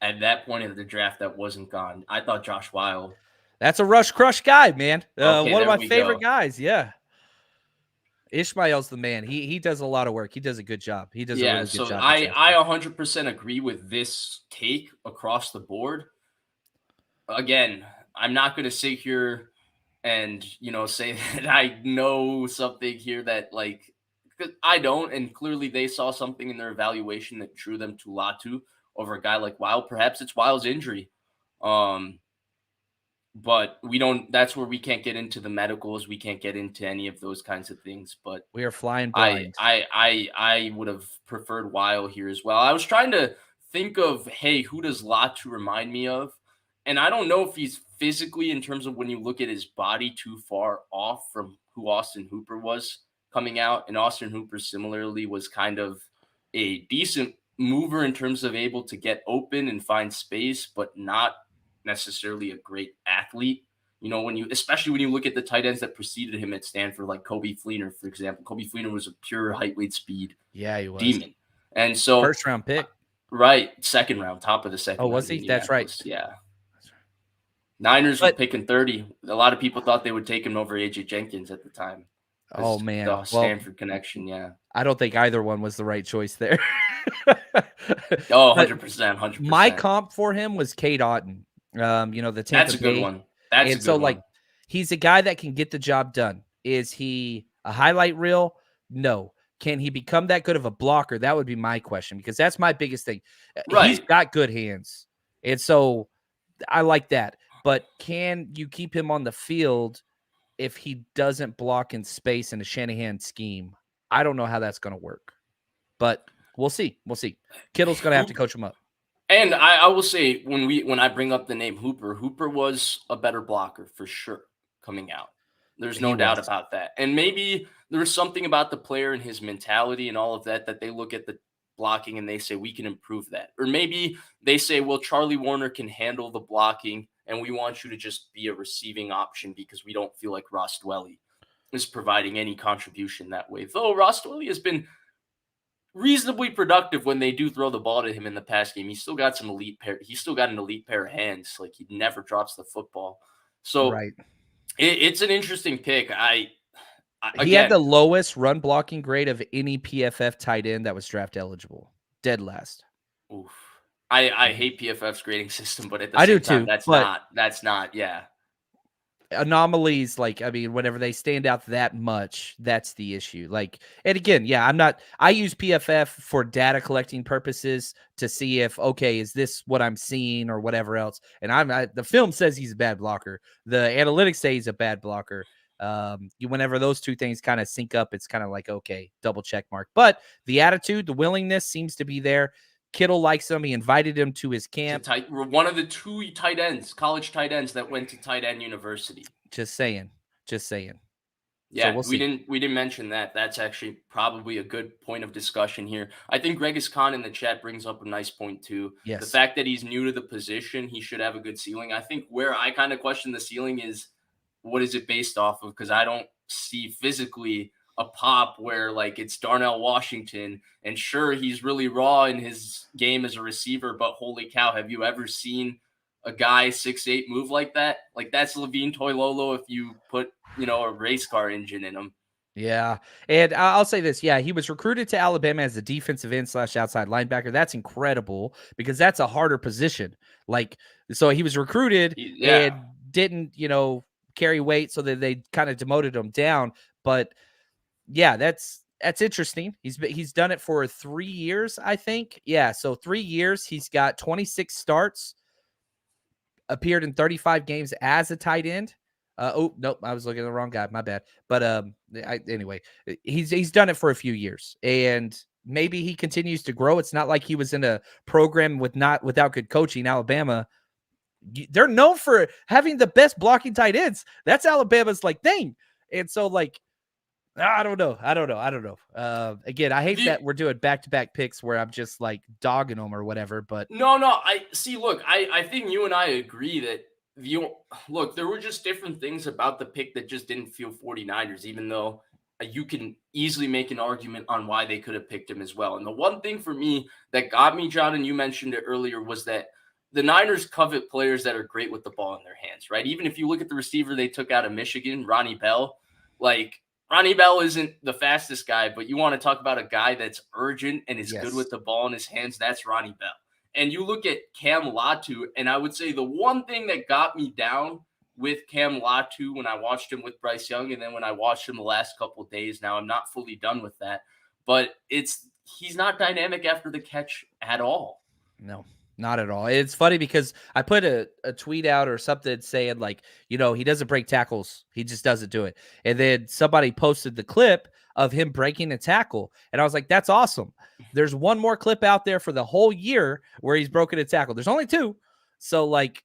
at that point of the draft that wasn't gone. I thought Josh Weil. That's a rush crush guy, man. One of my favorite guys. Yeah. Ishmael's the man. He does a lot of work. He does a good job. He does a really good job. I 100% agree with this take across the board. Again, I'm not going to sit here and, say that I know something here that, like, because I don't, and clearly they saw something in their evaluation that drew them to Latu over a guy like Weil. Perhaps it's Weil's injury. But we don't, that's where we can't get into the medicals. We can't get into any of those kinds of things. But we are flying blind. I would have preferred Weil here as well. I was trying to think of, hey, who does Latu remind me of? And I don't know if he's physically, in terms of when you look at his body, too far off from who Austin Hooper was coming out. And Austin Hooper similarly was kind of a decent mover in terms of able to get open and find space, but not necessarily a great athlete. Especially when you look at the tight ends that preceded him at Stanford, like Kobe Fleener, for example. Kobe Fleener was a pure height, weight, speed demon. And so first round pick. Right. Second round, top of the second. Oh, was he? That's right. Yeah. Niners were picking 30. A lot of people thought they would take him over AJ Jenkins at the time. Oh, man. The Stanford connection, yeah. I don't think either one was the right choice there. 100%. My comp for him was Cade Otton. The Tampa That's a good one. That's a good one. He's a guy that can get the job done. Is he a highlight reel? No. Can he become that good of a blocker? That would be my question, because that's my biggest thing. Right. He's got good hands. And so I like that. But can you keep him on the field if he doesn't block in space in a Shanahan scheme? I don't know how that's going to work. But we'll see. Kittle's going to have to coach him up. And I will say, when I bring up the name Hooper was a better blocker for sure coming out. There's no doubt about that. And maybe there's something about the player and his mentality and all of that they look at the blocking and they say, we can improve that. Or maybe they say, well, Charlie Warner can handle the blocking and we want you to just be a receiving option because we don't feel like Ross Dwelly. is providing any contribution that way. Though Ross Dwelly has been reasonably productive when they do throw the ball to him in the pass game. He's still got some elite pair. He's still got an elite pair of hands. Like he never drops the football. So Right. it's an interesting pick. He had the Again, lowest run blocking grade of any PFF tight end that was draft eligible. Dead last. oof. I hate PFF's grading system, but at the I do same time, too, but that's not yeah. anomalies, like, I mean, whenever they stand out that much, that's the issue. Like, and again, yeah, I use PFF for data collecting purposes to see if, okay, is this what I'm seeing or whatever else. And the film says he's a bad blocker. The analytics say he's a bad blocker. Whenever those two things kind of sync up, it's kind of like, okay, double check mark. But the attitude, the willingness seems to be there. Kittle likes him. He invited him to his camp. One of the two tight ends, college tight ends that went to tight end university. Just saying. Yeah, So we'll see. we didn't mention that. That's actually probably a good point of discussion here. I think Gregis Khan in the chat brings up a nice point too. The Yes. fact that he's new to the position, he should have a good ceiling. I think where I kind of question the ceiling is what is it based off of? Because I don't see physically a pop where like it's Darnell Washington, and sure he's really raw in his game as a receiver, but holy cow, have you ever seen a guy 6'8" move like that? Like that's Levine Toilolo if you put a race car engine in him. Yeah. And I'll say this. Yeah, he was recruited to Alabama as a defensive end / outside linebacker. That's incredible because that's a harder position. Like, so he was recruited Yeah. and didn't, carry weight, so that they kind of demoted him down. But yeah, that's interesting. He's done it for 3 years, I think. Yeah. So 3 years, he's got 26 starts, appeared in 35 games as a tight end. Oh nope, I was looking at the wrong guy. My bad. But anyway, he's done it for a few years, and maybe he continues to grow. It's not like he was in a program without good coaching. Alabama, they're known for having the best blocking tight ends. That's Alabama's like thing, and so like I don't know. Again, I hate that we're doing back-to-back picks where I'm just like dogging them or whatever. But No, I see. Look, I think you and I agree that there were just different things about the pick that just didn't feel 49ers, even though you can easily make an argument on why they could have picked him as well. And the one thing for me that got me, John, and you mentioned it earlier, was that the Niners covet players that are great with the ball in their hands, right? Even if you look at the receiver they took out of Michigan, Ronnie Bell, like Ronnie Bell isn't the fastest guy, but you want to talk about a guy that's urgent and is good with the ball in his hands, that's Ronnie Bell. And you look at Cam Latu, and I would say the one thing that got me down with Cam Latu when I watched him with Bryce Young, and then when I watched him the last couple of days, now I'm not fully done with that, but he's not dynamic after the catch at all. No, not at all. It's funny because I put a tweet out or something saying like, he doesn't break tackles. He just doesn't do it. And then somebody posted the clip of him breaking a tackle. And I was like, that's awesome. There's one more clip out there for the whole year where he's broken a tackle. There's only 2. So like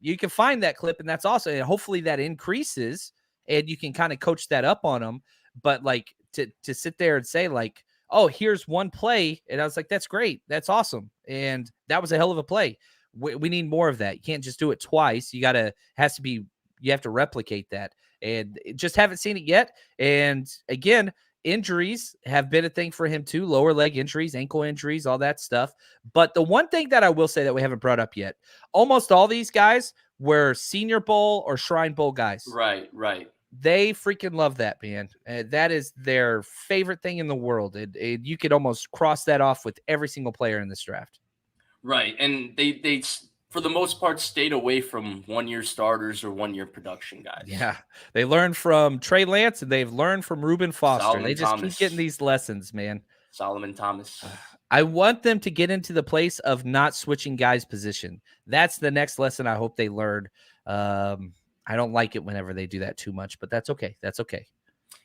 you can find that clip, and that's awesome. And hopefully that increases and you can kind of coach that up on him. But like to sit there and say like, oh, here's one play. And I was like, that's great. That's awesome. And that was a hell of a play. We need more of that. You can't just do it twice. You have to replicate that. And just haven't seen it yet. And again, injuries have been a thing for him too. Lower leg injuries, ankle injuries, all that stuff. But the one thing that I will say that we haven't brought up yet, almost all these guys were Senior Bowl or Shrine Bowl guys. Right. They freaking love that, man. That is their favorite thing in the world. You could almost cross that off with every single player in this draft. Right. And they for the most part stayed away from 1-year starters or 1-year production guys. Yeah. They learned from Trey Lance and they've learned from Reuben Foster. Solomon They just Thomas. keep getting these lessons, man. Solomon Thomas. I want them to get into the place of not switching guys' position. That's the next lesson I hope they learn. I don't like it whenever they do that too much, but that's okay.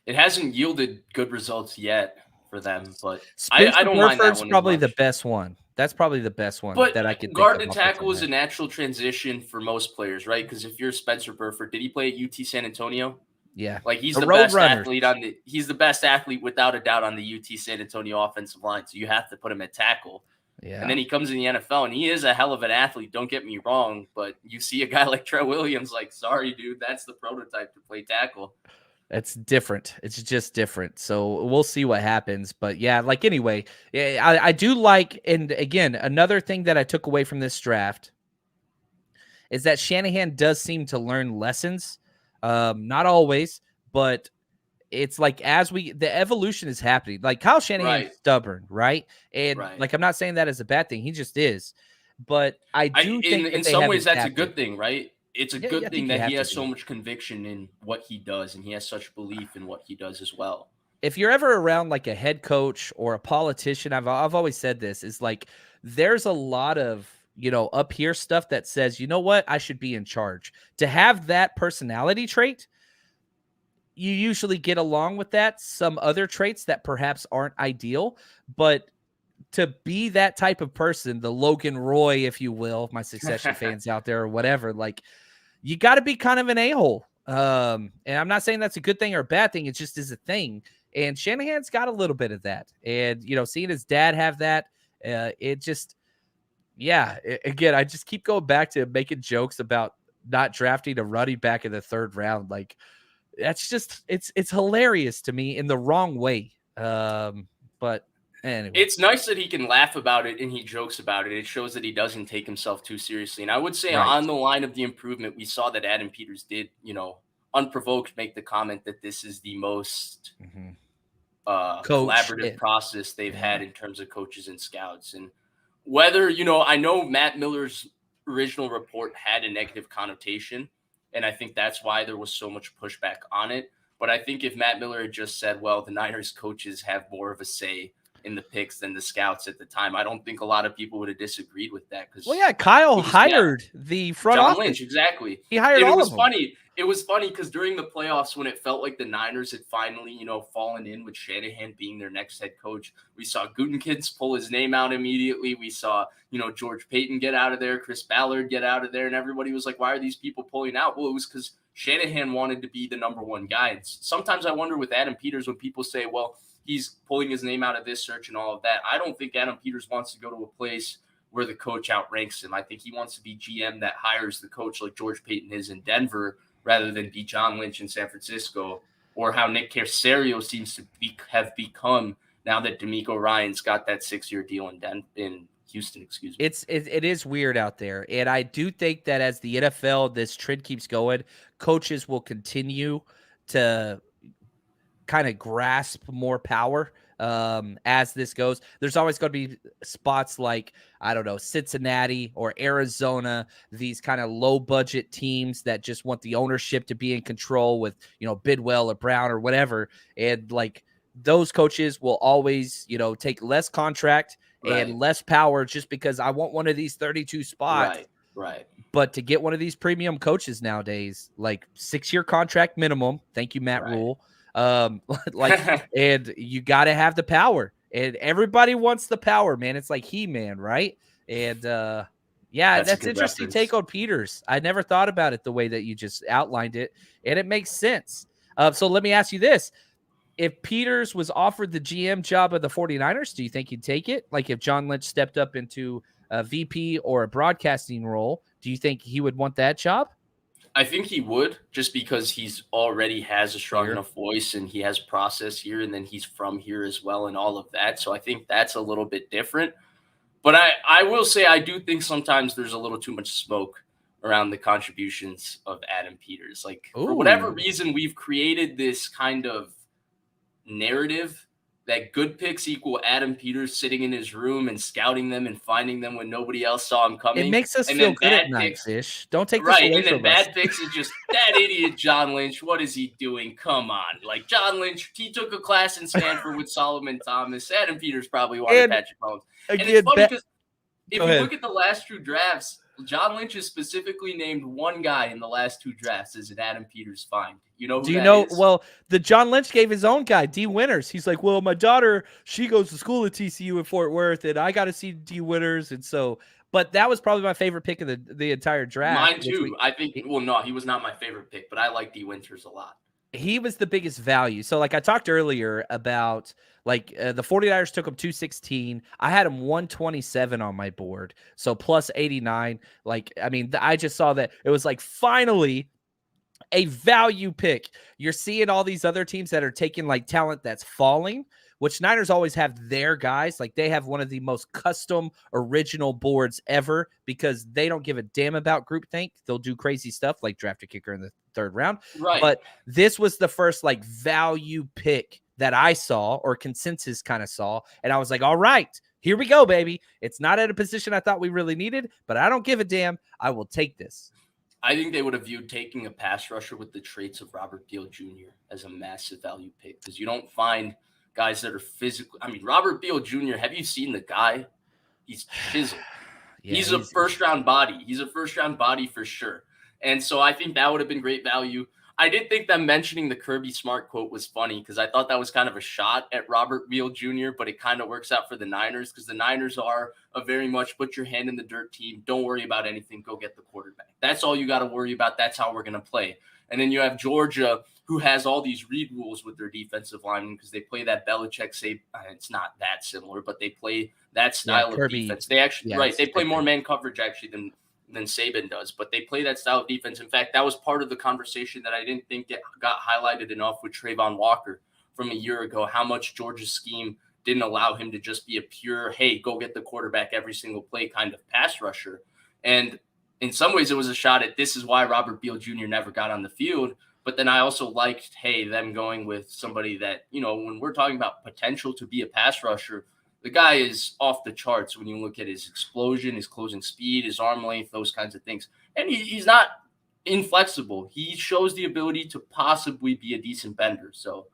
It hasn't yielded good results yet for them, but Spencer I don't mind that Burford's one. Probably the best one. That's probably the best one but that I could guard think to of. tackle is a natural transition for most players, right? Because if you're Spencer Burford, did he play at UT San Antonio? Yeah, like he's the best athlete he's the best athlete without a doubt on the UT San Antonio offensive line. So you have to put him at tackle. Yeah. And then he comes in the NFL and he is a hell of an athlete. Don't get me wrong, but you see a guy like Trey Williams, like, sorry, dude, that's the prototype to play tackle. It's different. It's just different. So we'll see what happens. But yeah, like anyway, I do like, and again, another thing that I took away from this draft is that Shanahan does seem to learn lessons. Not always, but it's like the evolution is happening. Like Kyle Shanahan's Right. stubborn, right? And Right. like I'm not saying that as a bad thing. He just is. But I do think In that they some have ways that's a adapted. good thing, right? It's a Yeah, I good think thing you that he have to has so be. much conviction in what he does and he has such belief in what he does as well. If you're ever around like a head coach or a politician, I've always said this is like there's a lot of up here stuff that says, you know what, I should be in charge. To have that personality trait, you usually get along with that. Some other traits that perhaps aren't ideal, but to be that type of person, the Logan Roy, if you will, my Succession fans out there or whatever, like you got to be kind of an a-hole. And I'm not saying that's a good thing or a bad thing. It just is a thing. And Shanahan's got a little bit of that. And, seeing his dad have that, it just, yeah. Again, I just keep going back to making jokes about not drafting a running back in the third round. Like, that's just, it's hilarious to me in the wrong way. But anyway. It's nice that he can laugh about it and he jokes about it. It shows that he doesn't take himself too seriously. And I would say Right. on the line of the improvement, we saw that Adam Peters did, unprovoked make the comment that this is the most Coach. collaborative process they've Yeah. had in terms of coaches and scouts. And whether, I know Matt Miller's original report had a negative connotation, and I think that's why there was so much pushback on it. But I think if Matt Miller had just said, well, the Niners coaches have more of a say in the picks than the scouts at the time, I don't think a lot of people would have disagreed with that. Well, yeah, Kyle hired the front John office. Lynch, exactly. He hired and all it was of them. funny. It was funny because during the playoffs, when it felt like the Niners had finally, fallen in with Shanahan being their next head coach, we saw Gutekunst pull his name out immediately. We saw, George Payton get out of there, Chris Ballard get out of there, and everybody was like, why are these people pulling out? Well, it was because Shanahan wanted to be the number one guy. And sometimes I wonder with Adam Peters when people say, well, he's pulling his name out of this search and all of that. I don't think Adam Peters wants to go to a place where the coach outranks him. I think he wants to be GM that hires the coach like George Payton is in Denver rather than be John Lynch in San Francisco, or how Nick Caserio seems to have become now that DeMeco Ryans got that 6-year deal in Houston. Excuse me. It is weird out there, and I do think that as the NFL, this trend keeps going, coaches will continue to kind of grasp more power as this goes. There's always going to be spots like, I don't know, Cincinnati or Arizona, these kind of low budget teams that just want the ownership to be in control with, Bidwell or Brown or whatever. And like those coaches will always, take less contract and less power just because I want one of these 32 spots. Right. But to get one of these premium coaches nowadays, like 6-year contract minimum. Thank you, Matt Rule. And you got to have the power, and everybody wants the power, man. It's like He-Man, right? And that's interesting take on Peters. I never thought about it the way that you just outlined it, and it makes sense. So let me ask you this. If Peters was offered the GM job of the 49ers, do you think he'd take it? Like if John Lynch stepped up into a VP or a broadcasting role, do you think he would want that job? I think he would, just because he's already has a strong enough voice and he has process here, and then he's from here as well and all of that. So I think that's a little bit different. But I will say I do think sometimes there's a little too much smoke around the contributions of Adam Peters. Like, for whatever reason, we've created this kind of narrative that good picks equal Adam Peters sitting in his room and scouting them and finding them when nobody else saw him coming. It makes us feel good at night, Fish. Don't take this away from us. And then bad picks is just that idiot John Lynch. What is he doing? Come on. Like John Lynch, he took a class in Stanford with Solomon Thomas. Adam Peters probably wanted Patrick Mahomes. And it's funny because if you look at the last two drafts, John Lynch has specifically named one guy in the last two drafts as an Adam Peters find. You know who that is? Well, the John Lynch gave his own guy, D. Winters. He's like, well, my daughter, she goes to school at TCU in Fort Worth, and I got to see D. Winters. And so, but that was probably my favorite pick of the entire draft. Mine too. I think, well, no, he was not my favorite pick, but I like D. Winters a lot. He was the biggest value. So like I talked earlier about like the 49ers took him 216. I had him 127 on my board. So plus 89. Like, I mean, I just saw that it was like finally A value pick. You're seeing all these other teams that are taking like talent that's falling, which Niners always have their guys. Like they have one of the most custom original boards ever because they don't give a damn about groupthink. They'll do crazy stuff like draft a kicker in the third round. Right. But this was the first like value pick that I saw or consensus kind of saw. And I was like, all right, here we go, baby. It's not at a position I thought we really needed, but I don't give a damn. I will take this. I think they would have viewed taking a pass rusher with the traits of Robert Beal Jr. as a massive value pick because you don't find guys that are physical. I mean, Robert Beal Jr., have you seen the guy? He's chiseled. Yeah, he's a first-round body. He's a first-round body for sure. And so I think that would have been great value. I did think them mentioning the Kirby Smart quote was funny because I thought that was kind of a shot at Robert Beal Jr., but it kind of works out for the Niners because the Niners are a very much put your hand in the dirt team. Don't worry about anything. Go get the quarterback. That's all you got to worry about. That's how we're going to play. And then you have Georgia, who has all these read rules with their defensive linemen because they play that Belichick say it's not that similar, but they play that style of defense. They actually they play more man coverage actually than Saban does, but they play that style of defense. In fact, that was part of the conversation that I didn't think got highlighted enough with Trayvon Walker from a year ago, how much Georgia's scheme didn't allow him to just be a pure, hey, go get the quarterback every single play kind of pass rusher. And in some ways it was a shot at this is why Robert Beal Jr. never got on the field. But then I also liked, hey, them going with somebody that, when we're talking about potential to be a pass rusher, the guy is off the charts when you look at his explosion, his closing speed, his arm length, those kinds of things. And he's not inflexible. He shows the ability to possibly be a decent bender. So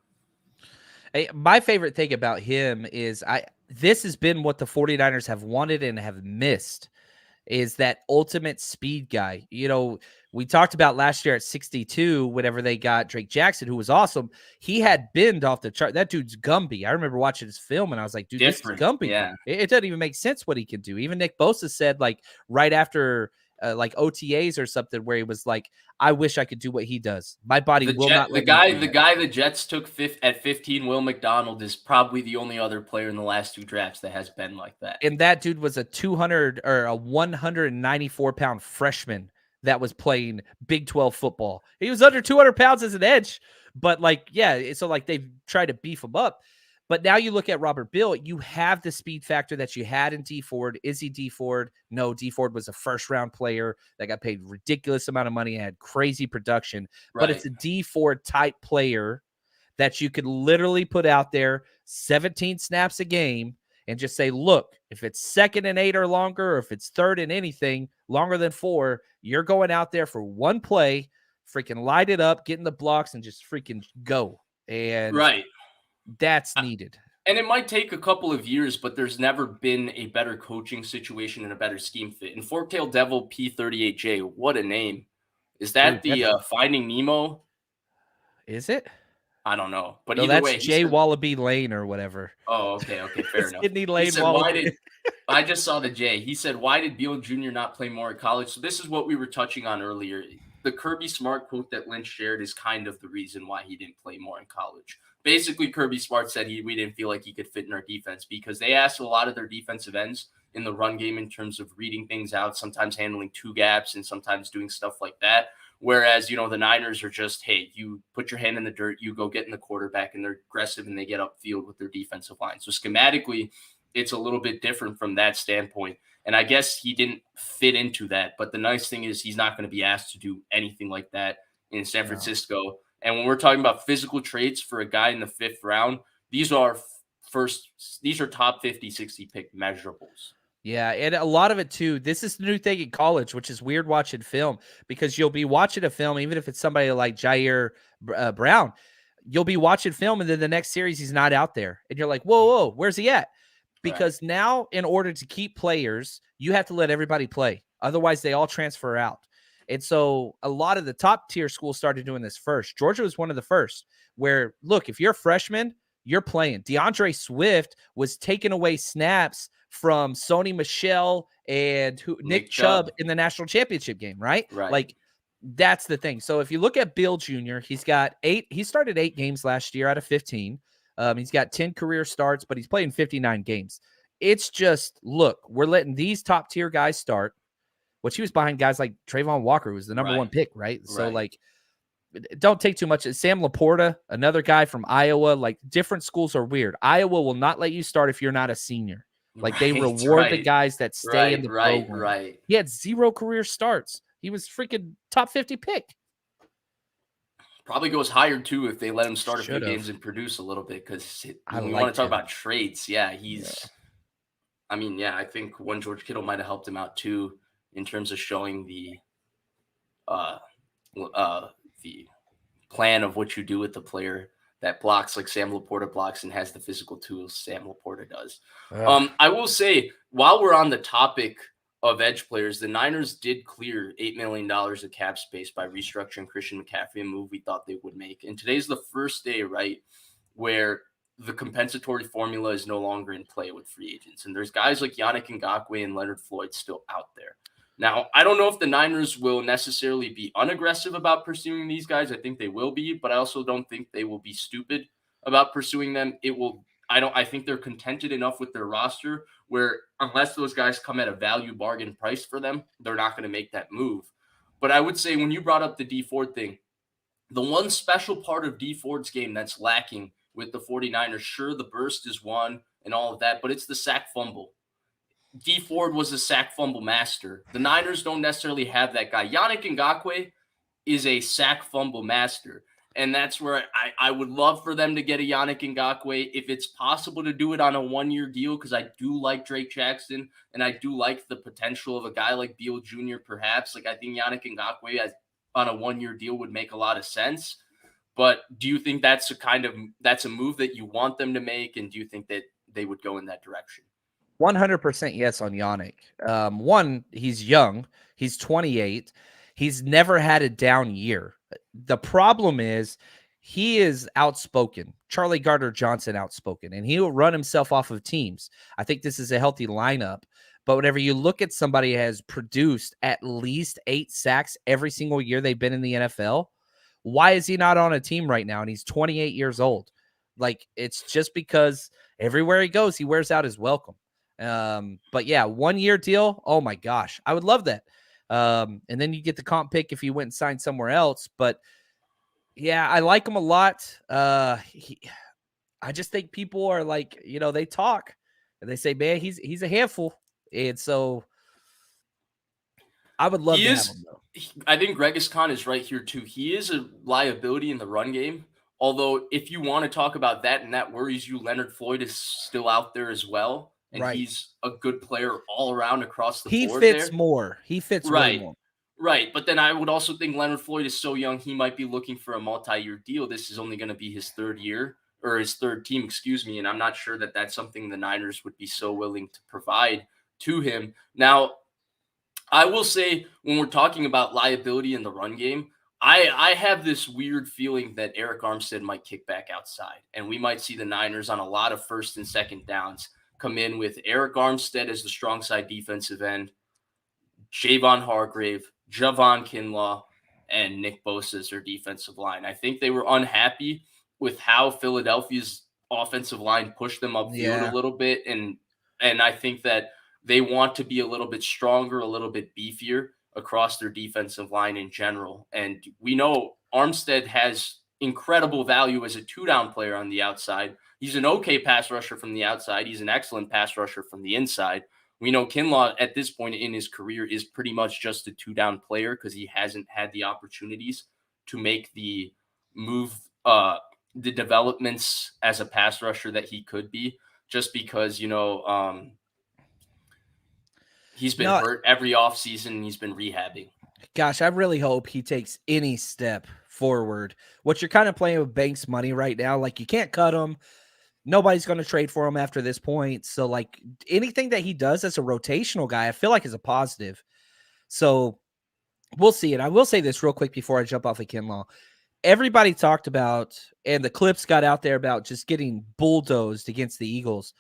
my favorite thing about him is this has been what the 49ers have wanted and have missed is that ultimate speed guy. We talked about last year at 62, whenever they got Drake Jackson, who was awesome. He had bend off the chart. That dude's Gumby. I remember watching his film and I was like, dude, this is Gumby. Yeah. It doesn't even make sense what he can do. Even Nick Bosa said like right after like OTAs or something where he was like, I wish I could do what he does. My body will not. The guy the Jets took at 15, Will McDonald, is probably the only other player in the last two drafts that has been like that. And that dude was a 200 or a 194-pound freshman that was playing Big 12 football. He was under 200 pounds as an edge, but so they've tried to beef him up. But now you look at Robert Beal, you have the speed factor that you had in D Ford. Is he D Ford? No, D Ford was a first-round player that got paid ridiculous amount of money and had crazy production. Right. But it's a D Ford type player that you could literally put out there 17 snaps a game and just say, look, if it's 2nd and 8 or longer, or if it's 3rd and anything longer than 4, you're going out there for one play, freaking light it up, get in the blocks, and just freaking go. And that's needed. And it might take a couple of years, but there's never been a better coaching situation and a better scheme fit. And Forktail Devil P38J, what a name. Is that Finding Nemo? Is it? I don't know. But no, either way. Jay Wallaby Lane or whatever. Oh, okay, fair enough. Sydney Lane I just saw the J. He said, why did Beal Jr. not play more at college? So this is what we were touching on earlier. The Kirby Smart quote that Lynch shared is kind of the reason why he didn't play more in college. Basically, Kirby Smart said we didn't feel like he could fit in our defense because they asked a lot of their defensive ends in the run game in terms of reading things out, sometimes handling 2 gaps and sometimes doing stuff like that. Whereas, the Niners are just, hey, you put your hand in the dirt, you go get in the quarterback, and they're aggressive and they get upfield with their defensive line. So schematically, it's a little bit different from that standpoint. And I guess he didn't fit into that. But the nice thing is he's not going to be asked to do anything like that in San Francisco. And when we're talking about physical traits for a guy in the 5th round, these are top 50, 60 pick measurables. Yeah, and a lot of it too, this is the new thing in college, which is weird watching film because you'll be watching a film, even if it's somebody like Jair Brown, you'll be watching film and then the next series he's not out there. And you're like, whoa, where's he at? Because now in order to keep players, you have to let everybody play. Otherwise, they all transfer out. And so a lot of the top tier schools started doing this first. Georgia was one of the first where, look, if you're a freshman, you're playing. DeAndre Swift was taking away snaps from Sony Michel and Nick Chubb in the national championship game, right? Like, that's the thing. So if you look at Beal Jr., he started 8 games last year out of 15. He's got 10 career starts, but he's played in 59 games. It's just, look, we're letting these top tier guys start, which he was behind guys like Trayvon Walker, who was the number 1 pick, right? So, like, don't take too much. Sam Laporta, another guy from Iowa. Like, different schools are weird. Iowa will not let you start if you're not a senior. Like, they reward the guys that stay in the program. Right. He had 0 career starts. He was freaking top 50 pick. Probably goes higher too if they let him start a few Should've. games and produce a little bit. Because when we liked want to talk him. about traits, he's. I mean, I think one George Kittle might have helped him out too in terms of showing the plan of what you do with the player that blocks like Sam Laporta blocks and has the physical tools Sam Laporta does. I will say, while we're on the topic of edge players, the Niners did clear $8 million of cap space by restructuring Christian McCaffrey, a move we thought they would make. And today's the first day, right, where the compensatory formula is no longer in play with free agents. And there's guys like Yannick Ngakoue and Leonard Floyd still out there. Now, I don't know if the Niners will necessarily be unaggressive about pursuing these guys. I think they will be, but I also don't think they will be stupid about pursuing them. I think they're contented enough with their roster where unless those guys come at a value bargain price for them, they're not going to make that move. But I would say when you brought up the D Ford thing, the one special part of D Ford's game that's lacking with the 49ers, sure, the burst is one and all of that, but it's the sack fumble. D Ford was a sack fumble master. The Niners don't necessarily have that guy. Yannick Ngakoue is a sack fumble master. And that's where I would love for them to get a Yannick Ngakoue if it's possible to do it on a 1-year deal, because I do like Drake Jackson and I do like the potential of a guy like Beal Jr. perhaps. Like, I think Yannick Ngakoue on a 1-year deal would make a lot of sense. But do you think that's a move that you want them to make? And do you think that they would go in that direction? 100% yes on Yannick. One, he's young. He's 28. He's never had a down year. The problem is he is outspoken. Charlie Gardner-Johnson outspoken, and he will run himself off of teams. I think this is a healthy lineup. But whenever you look at somebody who has produced at least 8 sacks every single year they've been in the NFL, why is he not on a team right now? And he's 28 years old. Like, it's just because everywhere he goes, he wears out his welcome. But yeah, 1-year deal. Oh my gosh. I would love that. And then you get the comp pick if you went and signed somewhere else. But yeah, I like him a lot. I just think people are like, they talk and they say, man, he's a handful. And so I would love to have him though. I think Greg Khan is right here too. He is a liability in the run game. Although if you want to talk about that and that worries you, Leonard Floyd is still out there as well. And he's a good player all around across the board. He fits more. He fits way more. Right. But then I would also think Leonard Floyd is so young, he might be looking for a multi-year deal. This is only going to be his third year, or his third team, and I'm not sure that that's something the Niners would be so willing to provide to him. Now, I will say when we're talking about liability in the run game, I have this weird feeling that Eric Armstead might kick back outside, and we might see the Niners on a lot of first and second downs come in with Eric Armstead as the strong side defensive end, Javon Hargrave, Javon Kinlaw, and Nick Bosa as their defensive line. I think they were unhappy with how Philadelphia's offensive line pushed them upfield a little bit, and I think that they want to be a little bit stronger, a little bit beefier across their defensive line in general. And we know Armstead has incredible value as a 2-down player on the outside. He's an okay pass rusher from the outside. He's an excellent pass rusher from the inside. We know Kinlaw at this point in his career is pretty much just a 2-down player because he hasn't had the opportunities to make the move, the developments as a pass rusher that he could be, just because, he's been hurt every offseason. He's been rehabbing. Gosh, I really hope he takes any step forward. What you're kind of playing with Banks' money right now, like, you can't cut him. Nobody's going to trade for him after this point. So, like, anything that he does as a rotational guy, I feel like is a positive. So we'll see it. I will say this real quick before I jump off of Kinlaw. Everybody talked about, and the clips got out there about just getting bulldozed against the Eagles.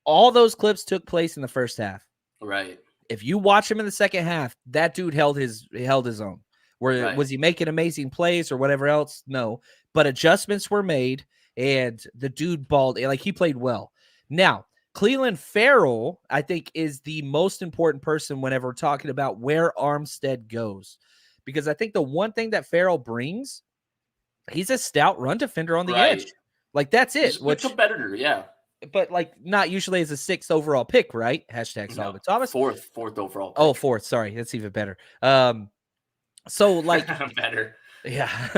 All those clips took place in the first half. Right. If you watch him in the second half, that dude held his own. Was he making amazing plays or whatever else? No. But adjustments were made. And the dude balled, like, he played well. Now, Clelin Ferrell, I think, is the most important person whenever we're talking about where Armstead goes. Because I think the one thing that Ferrell brings He's a stout run defender on the edge. Right. Like, that's He's it. a good competitor, yeah. But like, not usually as a 6th overall pick, right? Hashtag No, Solomon Thomas. fourth overall Oh, pick. 4th. Sorry, that's even better. So like, Better. yeah.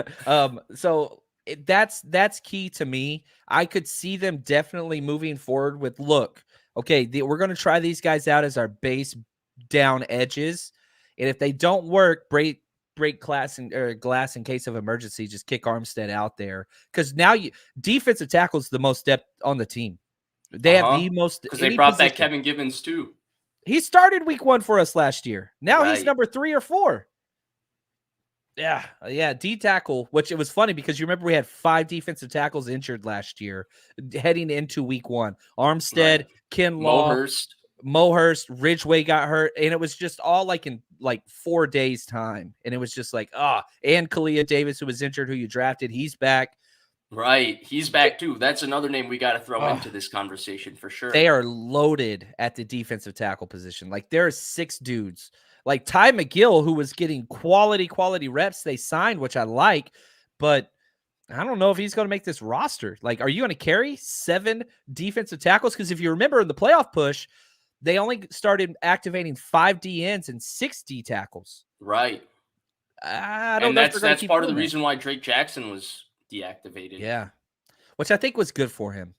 So that's key to me. I could see them definitely moving forward with, look, okay, we're going to try these guys out as our base down edges, and if they don't work, break glass in case of emergency. Just kick Armstead out there, because now defensive tackle is the most depth on the team. They have the most Because they any brought back position. Kevin Givens too. He started week 1 for us last year. Now he's Right. number 3 or 4. Yeah, D tackle, which it was funny because you remember we had 5 defensive tackles injured last year heading into week 1. Armstead, Right. Kinlaw, Mohurst, Ridgeway got hurt, and it was just all like in 4 days time. And it was just like, and Kalia Davis, who was injured, who you drafted, he's back. Right. He's back too. That's another name we got to throw into this conversation for sure. They are loaded at the defensive tackle position. Like, there are 6 dudes. Like Ty McGill, who was getting quality reps, they signed, which I like, but I don't know if he's going to make this roster. Like, are you going to carry 7 defensive tackles? Because if you remember in the playoff push, they only started activating 5 DNs and 6 D tackles. Right. I don't know if they're going to keep part of the that. reason why Drake Jackson was deactivated. Yeah, which I think was good for him.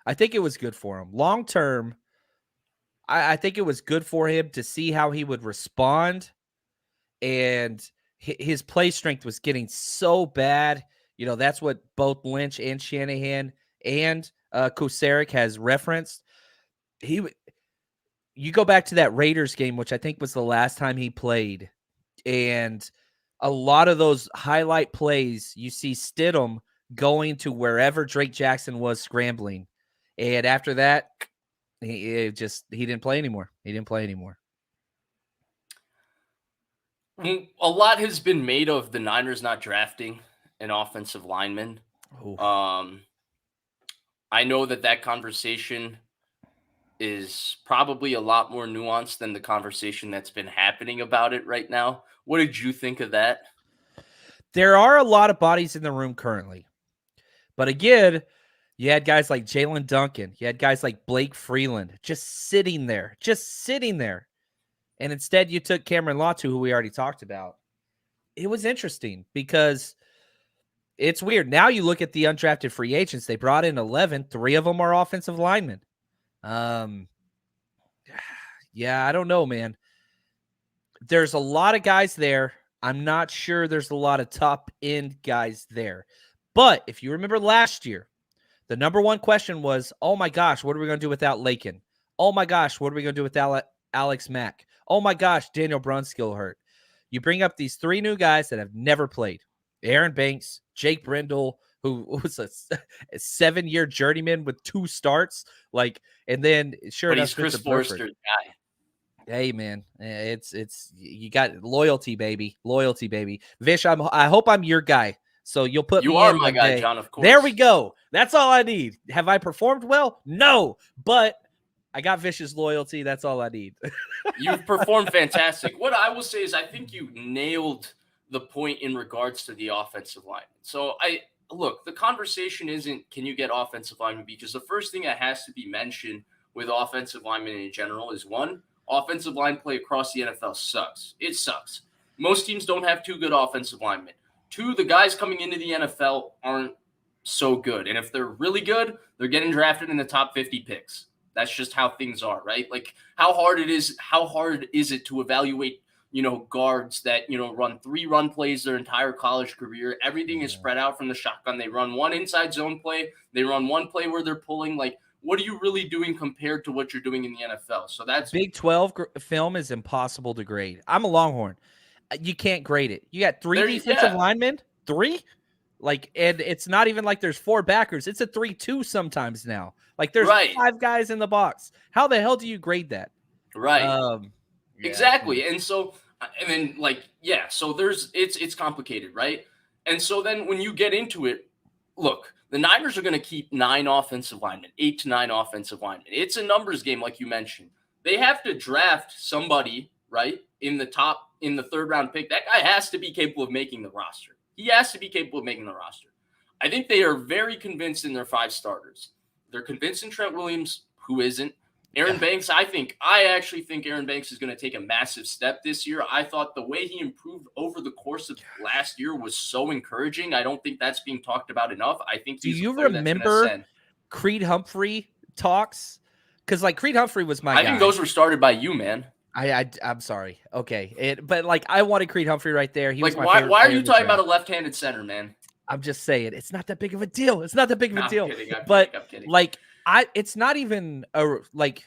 I think it was good for him. Long term, I think it was good for him to see how he would respond, and his play strength was getting so bad. You know, that's what both Lynch and Shanahan and Kocurek has referenced. You go back to that Raiders game, which I think was the last time he played, and a lot of those highlight plays, you see Stidham going to wherever Drake Jackson was scrambling, and after that, he didn't play anymore. A lot has been made of the Niners not drafting an offensive lineman. Ooh. I know that conversation is probably a lot more nuanced than the conversation that's been happening about it right now. What did you think of that? There are a lot of bodies in the room currently. But again, you had guys like Jalen Duncan. You had guys like Blake Freeland just sitting there. And instead you took Cameron Latu, who we already talked about. It was interesting because it's weird. Now you look at the undrafted free agents. They brought in 11. 3 of them are offensive linemen. Yeah, I don't know, man. There's a lot of guys there. I'm not sure there's a lot of top-end guys there. But if you remember last year, the number one question was, oh my gosh, what are we going to do without Lakin? Oh my gosh, what are we going to do without Alex Mack? Oh my gosh, Daniel Brunskill hurt. You bring up these 3 new guys that have never played. Aaron Banks, Jake Brindle, who was a 7-year journeyman with 2 starts. And then but he's Chris Forster's guy. Hey man, it's you got loyalty, baby. Vish, I hope I'm your guy. So you'll put you me are in my one guy, day. John. Of course. There we go. That's all I need. Have I performed well? No, but I got Vish's loyalty. That's all I need. You've performed fantastic. What I will say is, I think you nailed the point in regards to the offensive line. So look, the conversation isn't can you get offensive linemen, because the first thing that has to be mentioned with offensive linemen in general is, one, offensive line play across the NFL sucks. It sucks. Most teams don't have 2 good offensive linemen. 2, the guys coming into the NFL aren't so good. And if they're really good, they're getting drafted in the top 50 picks. That's just how things are, right? Like, how hard is it to evaluate, guards that, run 3 run plays their entire college career? Everything is spread out from the shotgun. They run 1 inside zone play. They run 1 play where they're pulling. Like, what are you really doing compared to what you're doing in the NFL? So that's Big 12 film is impossible to grade. I'm a Longhorn. You can't grade it. You got 3 defensive linemen, 3. And it's not even like there's 4 backers. It's a 3-2 sometimes now. Like, there's 5 guys in the box. How the hell do you grade that? Right. Exactly. And so, so it's complicated, right? And so then when you get into it, look, the Niners are going to keep 9 offensive linemen, 8 to 9 offensive linemen. It's a numbers game, like you mentioned. They have to draft somebody, right, in the 3rd round pick. That guy has to be capable of making the roster. He has to be capable of making the roster. I think they are very convinced in their 5 starters. They're convinced in Trent Williams, who isn't. Aaron Banks, I actually think Aaron Banks is going to take a massive step this year. I thought the way he improved over the course of last year was so encouraging. I don't think that's being talked about enough. I think Do he's you a player that's going to remember ascend. Creed Humphrey talks? Because like Creed Humphrey was my guy. I think those were started by you, man. I'm sorry. Okay, but like I wanted Creed Humphrey right there. He was my favorite. Why are you talking about a left-handed center, man? I'm just saying it's not that big of a deal. It's not that big of a deal. I'm kidding. Like it's not even like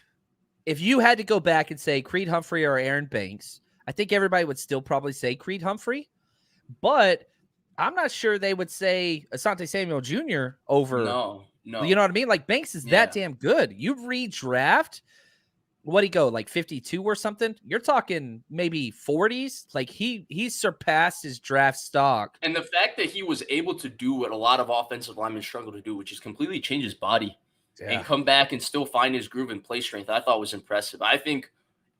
if you had to go back and say Creed Humphrey or Aaron Banks, I think everybody would still probably say Creed Humphrey, but I'm not sure they would say Asante Samuel Jr. over. No. You know what I mean? Like Banks is that damn good. You redraft. What'd he go, like 52 or something? You're talking maybe 40s. Like he surpassed his draft stock. And the fact that he was able to do what a lot of offensive linemen struggle to do, which is completely change his body and come back and still find his groove and play strength, I thought was impressive. I think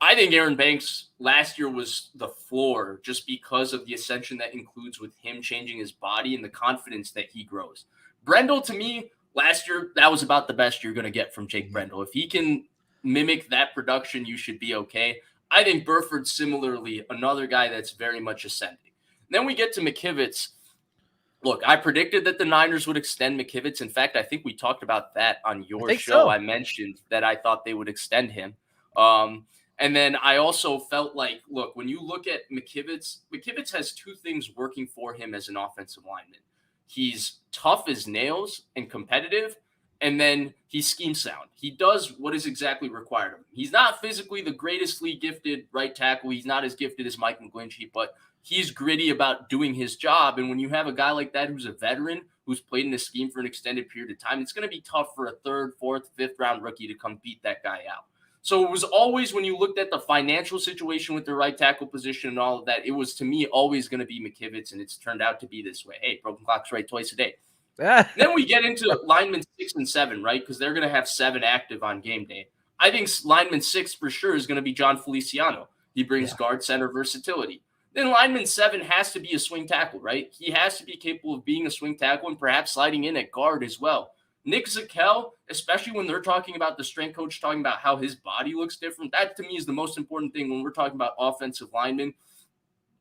Aaron Banks last year was the floor just because of the ascension that includes with him changing his body and the confidence that he grows. Brendel, to me, last year, that was about the best you're going to get from Jake Brendel. If he can mimic that production, you should be okay. I think Burford, similarly, another guy that's very much ascending. Then we get to McKivitz. Look, I predicted that the Niners would extend McKivitz. In fact, I think we talked about that on your show. So. I mentioned that I thought they would extend him. And then I also felt like, look, when you look at McKivitz has 2 things working for him as an offensive lineman. He's tough as nails and competitive, and then he's scheme sound. He does what is exactly required of him. He's not physically the greatestly gifted right tackle. He's not as gifted as Mike McGlinchey, but he's gritty about doing his job. And when you have a guy like that who's a veteran, who's played in a scheme for an extended period of time, it's going to be tough for a 3rd, 4th, 5th round rookie to come beat that guy out. So it was always, when you looked at the financial situation with the right tackle position and all of that, it was, to me, always going to be McKivitz, and it's turned out to be this way. Hey, broken clock's right twice a day. Then we get into linemen 6 and 7, right? Because they're going to have 7 active on game day. I think lineman 6 for sure is going to be John Feliciano. He brings guard center versatility. Then lineman 7 has to be a swing tackle, right? He has to be capable of being a swing tackle and perhaps sliding in at guard as well. Nick Zakelj, especially when they're talking about the strength coach, talking about how his body looks different, that to me is the most important thing when we're talking about offensive linemen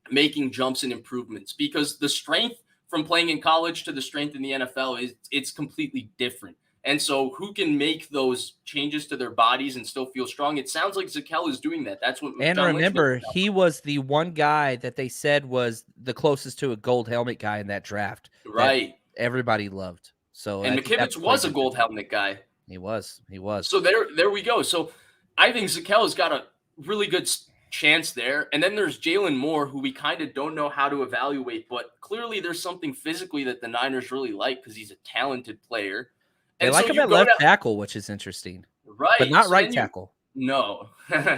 making jumps and improvements, because the strength from playing in college to the strength in the NFL it's completely different. And so who can make those changes to their bodies and still feel strong? It sounds like Zakelj is doing that. That's what. And John remember, he was the one guy that they said was the closest to a gold helmet guy in that draft. Right. That everybody loved. So and McKivitz was a gold helmet guy. He was. So there we go. So I think Zakelj has got a really good chance there. And then there's Jalen Moore, who we kind of don't know how to evaluate, but clearly there's something physically that the Niners really like because he's a talented player. They like him at left tackle, which is interesting. Right. But not right tackle. No.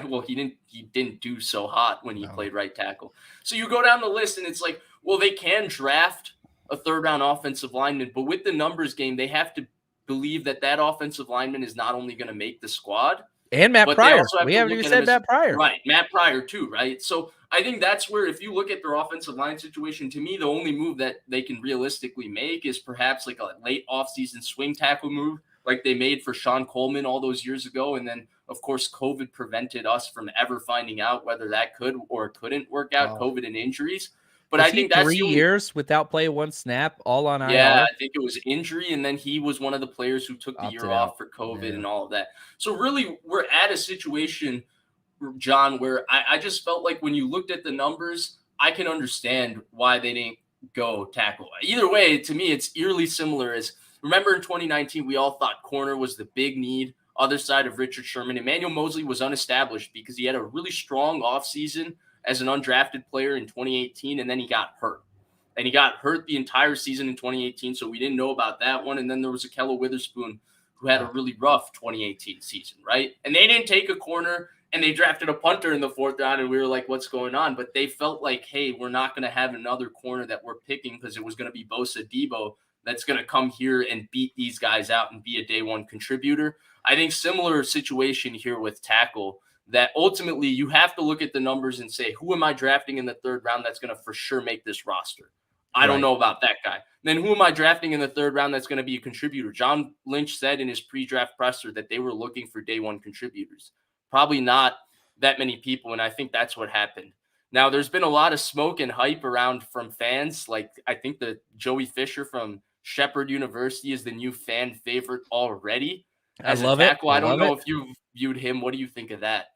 Well, he didn't do so hot when he played right tackle. So you go down the list and it's like, well, they can draft a 3rd round offensive lineman, but with the numbers game, they have to believe that offensive lineman is not only going to make the squad. And Matt Pryor. We haven't even said Matt Pryor. Right. Matt Pryor too, right? So I think that's where, if you look at their offensive line situation, to me, the only move that they can realistically make is perhaps like a late offseason swing tackle move like they made for Sean Coleman all those years ago. And then, of course, COVID prevented us from ever finding out whether that could or couldn't work out, COVID and injuries. But I think that's 3 years without playing 1 snap, all on IR. Yeah, I think it was injury, and then he was one of the players who took the year off for COVID and all of that. So really, we're at a situation, John, where I just felt like when you looked at the numbers, I can understand why they didn't go tackle. Either way, to me, it's eerily similar. As remember in 2019, we all thought corner was the big need. Other side of Richard Sherman, Emmanuel Moseley was unestablished because he had a really strong offseason as an undrafted player in 2018, and then he got hurt. And he got hurt the entire season in 2018, so we didn't know about that one. And then there was Ahkello Witherspoon, who had a really rough 2018 season, right? And they didn't take a corner, and they drafted a punter in the 4th round, and we were like, what's going on? But they felt like, hey, we're not going to have another corner that we're picking because it was going to be Bosa Debo that's going to come here and beat these guys out and be a day one contributor. I think similar situation here with tackle, that ultimately you have to look at the numbers and say, who am I drafting in the 3rd round that's going to for sure make this roster? I don't Right. know about that guy. Then who am I drafting in the third round that's going to be a contributor? John Lynch said in his pre-draft presser that they were looking for day one contributors. Probably not that many people, and I think that's what happened. Now, there's been a lot of smoke and hype around from fans. Like, I think the Joey Fisher from Shepherd University is the new fan favorite already I as a love it. tackle. I I don't love know it. if you've viewed him. What do you think of that?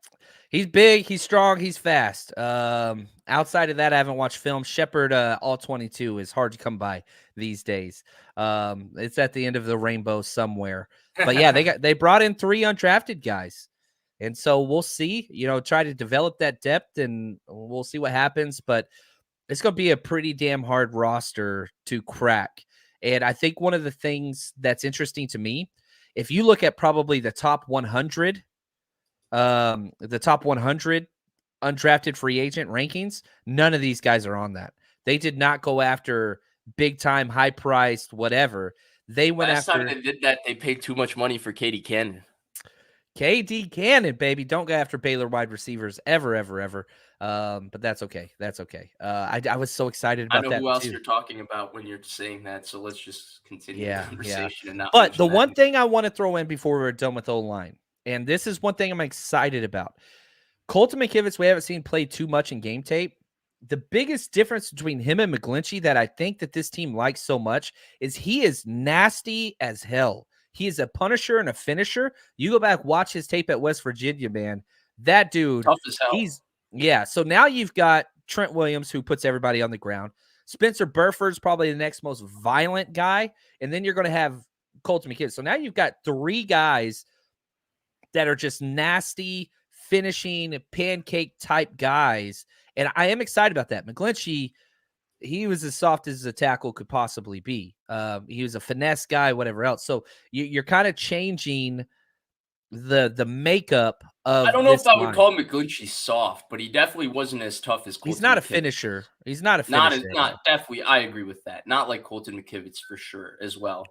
He's big, he's strong, he's fast. Outside of that, I haven't watched film. Shepard, all 22 is hard to come by these days. It's at the end of the rainbow somewhere. But yeah, they brought in 3 undrafted guys. And so we'll see, try to develop that depth and we'll see what happens. But it's going to be a pretty damn hard roster to crack. And I think one of the things that's interesting to me, if you look at probably the top 100 undrafted free agent rankings, none of these guys are on that. They did not go after big time, high priced, whatever. They went Last time after they did that, they paid too much money for Katie Cannon. KD Cannon, baby. Don't go after Baylor wide receivers ever, ever, ever. But that's okay. That's okay. I was so excited I about know that who else too. you're talking about when you're saying that, so let's just continue the Yeah, yeah. conversation and not But the mention that. one thing I want to throw in before we're done with O-line, and this is one thing I'm excited about. Colton McKivitz, we haven't seen play too much in game tape. The biggest difference between him and McGlinchey that I think that this team likes so much is he is nasty as hell. He is a punisher and a finisher. You go back, watch his tape at West Virginia, man. That dude, Tough as hell. yeah. So now you've got Trent Williams, who puts everybody on the ground. Spencer Burford's probably the next most violent guy. And then you're going to have Colton McKivitz. So now you've got 3 guys that are just nasty, finishing, pancake type guys. And I am excited about that. McGlinchey, he was as soft as a tackle could possibly be. He was a finesse guy, whatever else. So you're kind of changing the makeup of I don't know this if I would line. call McGlinchey soft, but he definitely wasn't as tough as Colton He's not a McKivitz. finisher. He's not a finisher at all. Definitely, I agree with that. Not like Colton McKivitz for sure as well.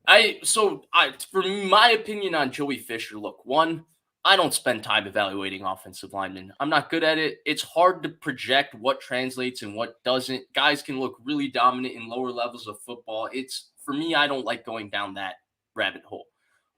For my opinion on Joey Fisher, look, one, I don't spend time evaluating offensive linemen. I'm not good at it. It's hard to project what translates and what doesn't. Guys can look really dominant in lower levels of football. It's for me, I don't like going down that rabbit hole.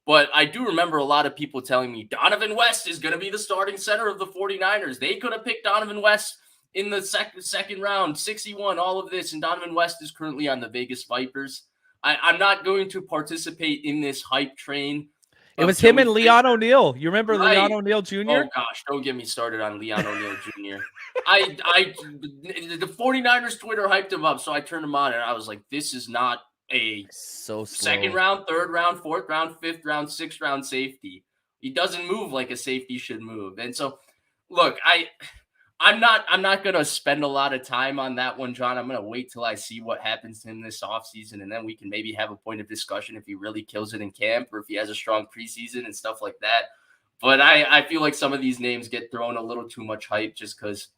But I do remember a lot of people telling me Donovan West is going to be the starting center of the 49ers. They could have picked Donovan West in the second round, 61, all of this. And Donovan West is currently on the Vegas Vipers. I'm not going to participate in this hype train. It was him and Leon O'Neal. You remember Leon O'Neal Jr.? Oh, gosh, don't get me started on Leon O'Neal Jr. The 49ers Twitter hyped him up, so I turned him on, and I was like, this is not a second round, third round, fourth round, fifth round, sixth round safety. He doesn't move like a safety should move. And so, look, I'm not going to spend a lot of time on that one, John. I'm going to wait till I see what happens to him this offseason, and then we can maybe have a point of discussion if he really kills it in camp or if he has a strong preseason and stuff like that. But I feel like some of these names get thrown a little too much hype just because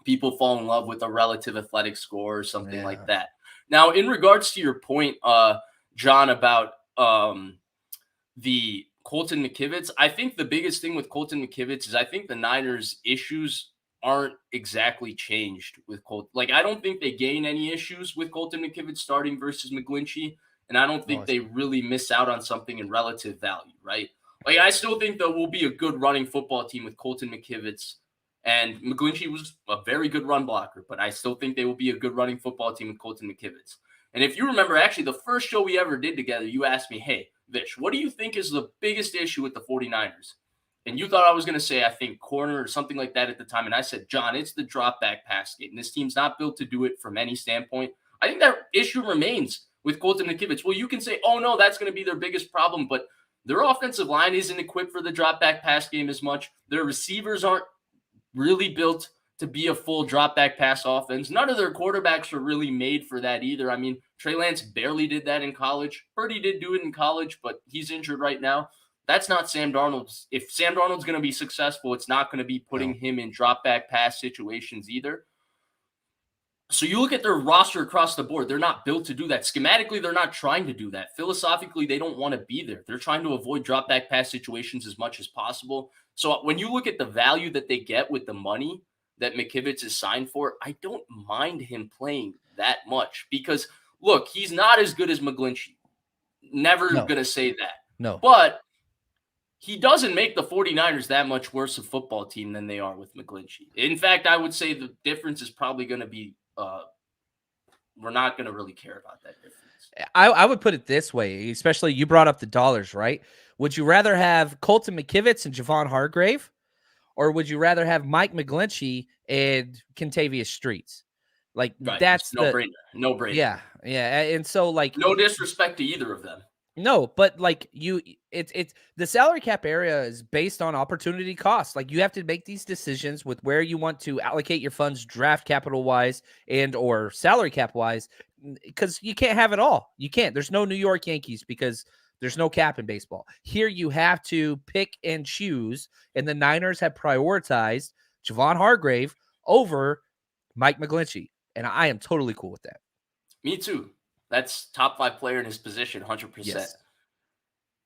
people fall in love with a relative athletic score or something like that. Now, in regards to your point, John, about the Colton McKivitz, I think the biggest thing with Colton McKivitz is I think the Niners' issues aren't exactly changed with Colton. Like, I don't think they gain any issues with Colton McKivitz starting versus McGlinchey, and I don't think they really miss out on something in relative value, right? Like, I still think there will be a good running football team with Colton McKivitz, and McGlinchey was a very good run blocker, but I still think they will be a good running football team with Colton McKivitz. And if you remember, actually, the first show we ever did together, you asked me, hey, Vish, what do you think is the biggest issue with the 49ers? And you thought I was going to say, I think, corner or something like that at the time. And I said, John, it's the drop back pass game. This team's not built to do it from any standpoint. I think that issue remains with Colton McKivitz. Well, you can say, oh, no, that's going to be their biggest problem. But their offensive line isn't equipped for the drop back pass game as much. Their receivers aren't really built to be a full drop back pass offense. None of their quarterbacks are really made for that either. I mean, Trey Lance barely did that in college. Purdy did do it in college, but he's injured right now. That's not Sam Darnold's. If Sam Darnold's going to be successful, it's not going to be putting him in drop back pass situations either. So you look at their roster across the board, they're not built to do that. Schematically, they're not trying to do that. Philosophically, they don't want to be there. They're trying to avoid drop back pass situations as much as possible. So when you look at the value that they get with the money, that McKivitz is signed for, I don't mind him playing that much because, look, he's not as good as McGlinchey. Never No, going to say that. no. But he doesn't make the 49ers that much worse a football team than they are with McGlinchey. In fact, I would say the difference is probably going to be we're not going to really care about that difference. I would put it this way, especially you brought up the dollars, right? Would you rather have Colton McKivitz and Javon Hargrave, or would you rather have Mike McGlinchey and Kentavious Streets? Like Right. that's No the brainer. No brainer. yeah. And so like no disrespect to either of them. no, but like it's the salary cap area is based on opportunity cost. Like you have to make these decisions with where you want to allocate your funds, draft capital wise and or salary cap wise, because you can't have it all. You can't. There's no New York Yankees because there's no cap in baseball. Here you have to pick and choose, and the Niners have prioritized Javon Hargrave over Mike McGlinchey, and I am totally cool with that. Me too. That's top 5 player in his position, 100%. Yes.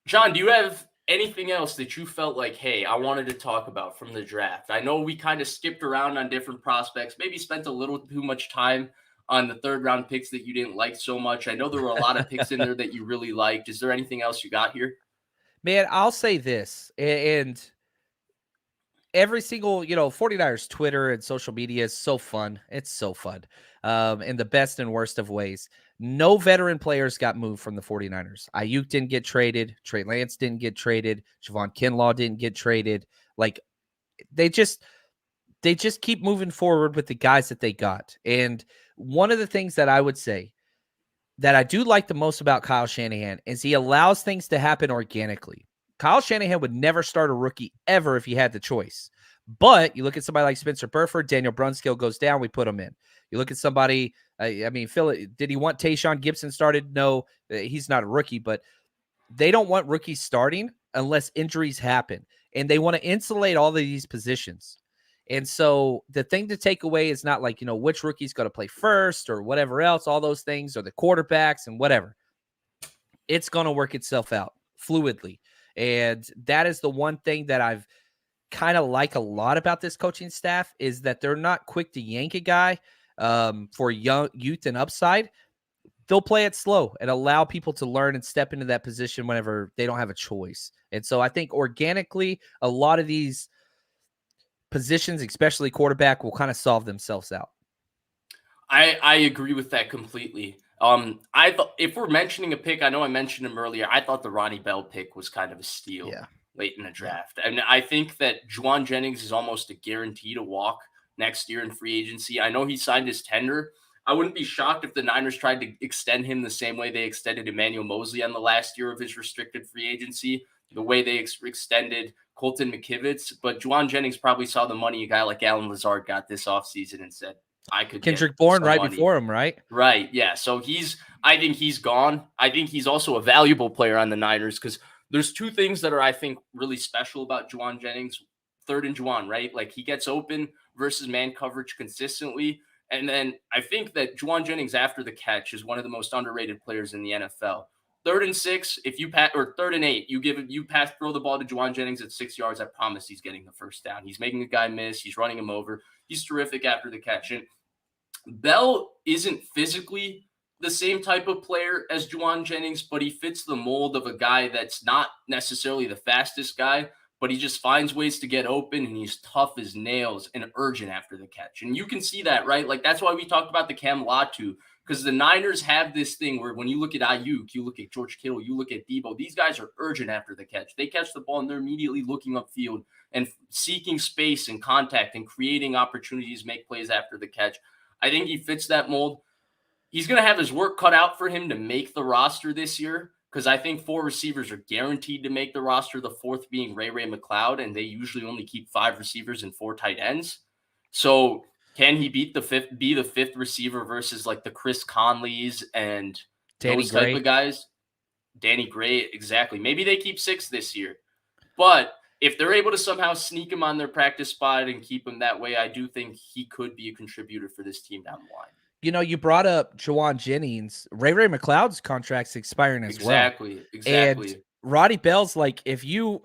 John, do you have anything else that you felt like, hey, I wanted to talk about from the draft? I know we kind of skipped around on different prospects, maybe spent a little too much time on the 3rd round picks that you didn't like so much. I know there were a lot of picks in there that you really liked. Is there anything else you got here? Man, I'll say this, and every single, 49ers Twitter and social media is so fun. It's so fun. In the best and worst of ways. No veteran players got moved from the 49ers. Ayuk didn't get traded. Trey Lance didn't get traded. Javon Kinlaw didn't get traded. Like they just keep moving forward with the guys that they got. And one of the things that I would say that I do like the most about Kyle Shanahan is he allows things to happen organically. Kyle Shanahan would never start a rookie ever if he had the choice. But you look at somebody like Spencer Burford, Daniel Brunskill goes down, we put him in. You look at somebody, Phil, did he want Tayshaun Gibson started? No, he's not a rookie, but they don't want rookies starting unless injuries happen. And they want to insulate all of these positions. And so the thing to take away is not like, which rookie's going to play first or whatever else, all those things, or the quarterbacks and whatever. It's going to work itself out fluidly. And that is the one thing that I've kind of like a lot about this coaching staff is that they're not quick to yank a guy for youth and upside. They'll play it slow and allow people to learn and step into that position whenever they don't have a choice. And so I think organically, a lot of these positions, especially quarterback, will kind of solve themselves out. I agree with that completely. I thought if we're mentioning a pick, I know I mentioned him earlier. I thought the Ronnie Bell pick was kind of a steal late in the draft. And I think that Juwan Jennings is almost a guarantee to walk next year in free agency. I know he signed his tender. I wouldn't be shocked if the Niners tried to extend him the same way they extended Emmanuel Mosley on the last year of his restricted free agency, the way they extended Colton McKivitz. But Juwan Jennings probably saw the money a guy like Alan Lazard got this offseason and said, I could Kendrick Bourne right before him, right? Right. Yeah. So I think he's gone. I think he's also a valuable player on the Niners because there's 2 things that are, I think, really special about Juwan Jennings. 3rd and Juwan, right? Like he gets open versus man coverage consistently. And then I think that Juwan Jennings after the catch is one of the most underrated players in the NFL. 3rd and 6, if you pass, or 3rd and 8, throw the ball to Juwan Jennings at 6 yards. I promise he's getting the first down. He's making a guy miss. He's running him over. He's terrific after the catch. And Bell isn't physically the same type of player as Juwan Jennings, but he fits the mold of a guy that's not necessarily the fastest guy, but he just finds ways to get open and he's tough as nails and urgent after the catch. And you can see that, right? Like that's why we talked about the Cam Latu, because the Niners have this thing where when you look at Ayuk, you look at George Kittle, you look at Debo, these guys are urgent after the catch. They catch the ball and they're immediately looking upfield and seeking space and contact and creating opportunities to make plays after the catch. I think he fits that mold. He's going to have his work cut out for him to make the roster this year because I think 4 receivers are guaranteed to make the roster, the 4th being Ray McLeod, and they usually only keep 5 receivers and 4 tight ends. So can he be the 5th receiver versus like the Chris Conleys and Danny those Gray type of guys? Danny Gray, exactly. Maybe they keep 6 this year. But if they're able to somehow sneak him on their practice spot and keep him that way, I do think he could be a contributor for this team down the line. You brought up Juwan Jennings. Ray McLeod's contract's expiring as well. Exactly. And Roddy Bell's like if you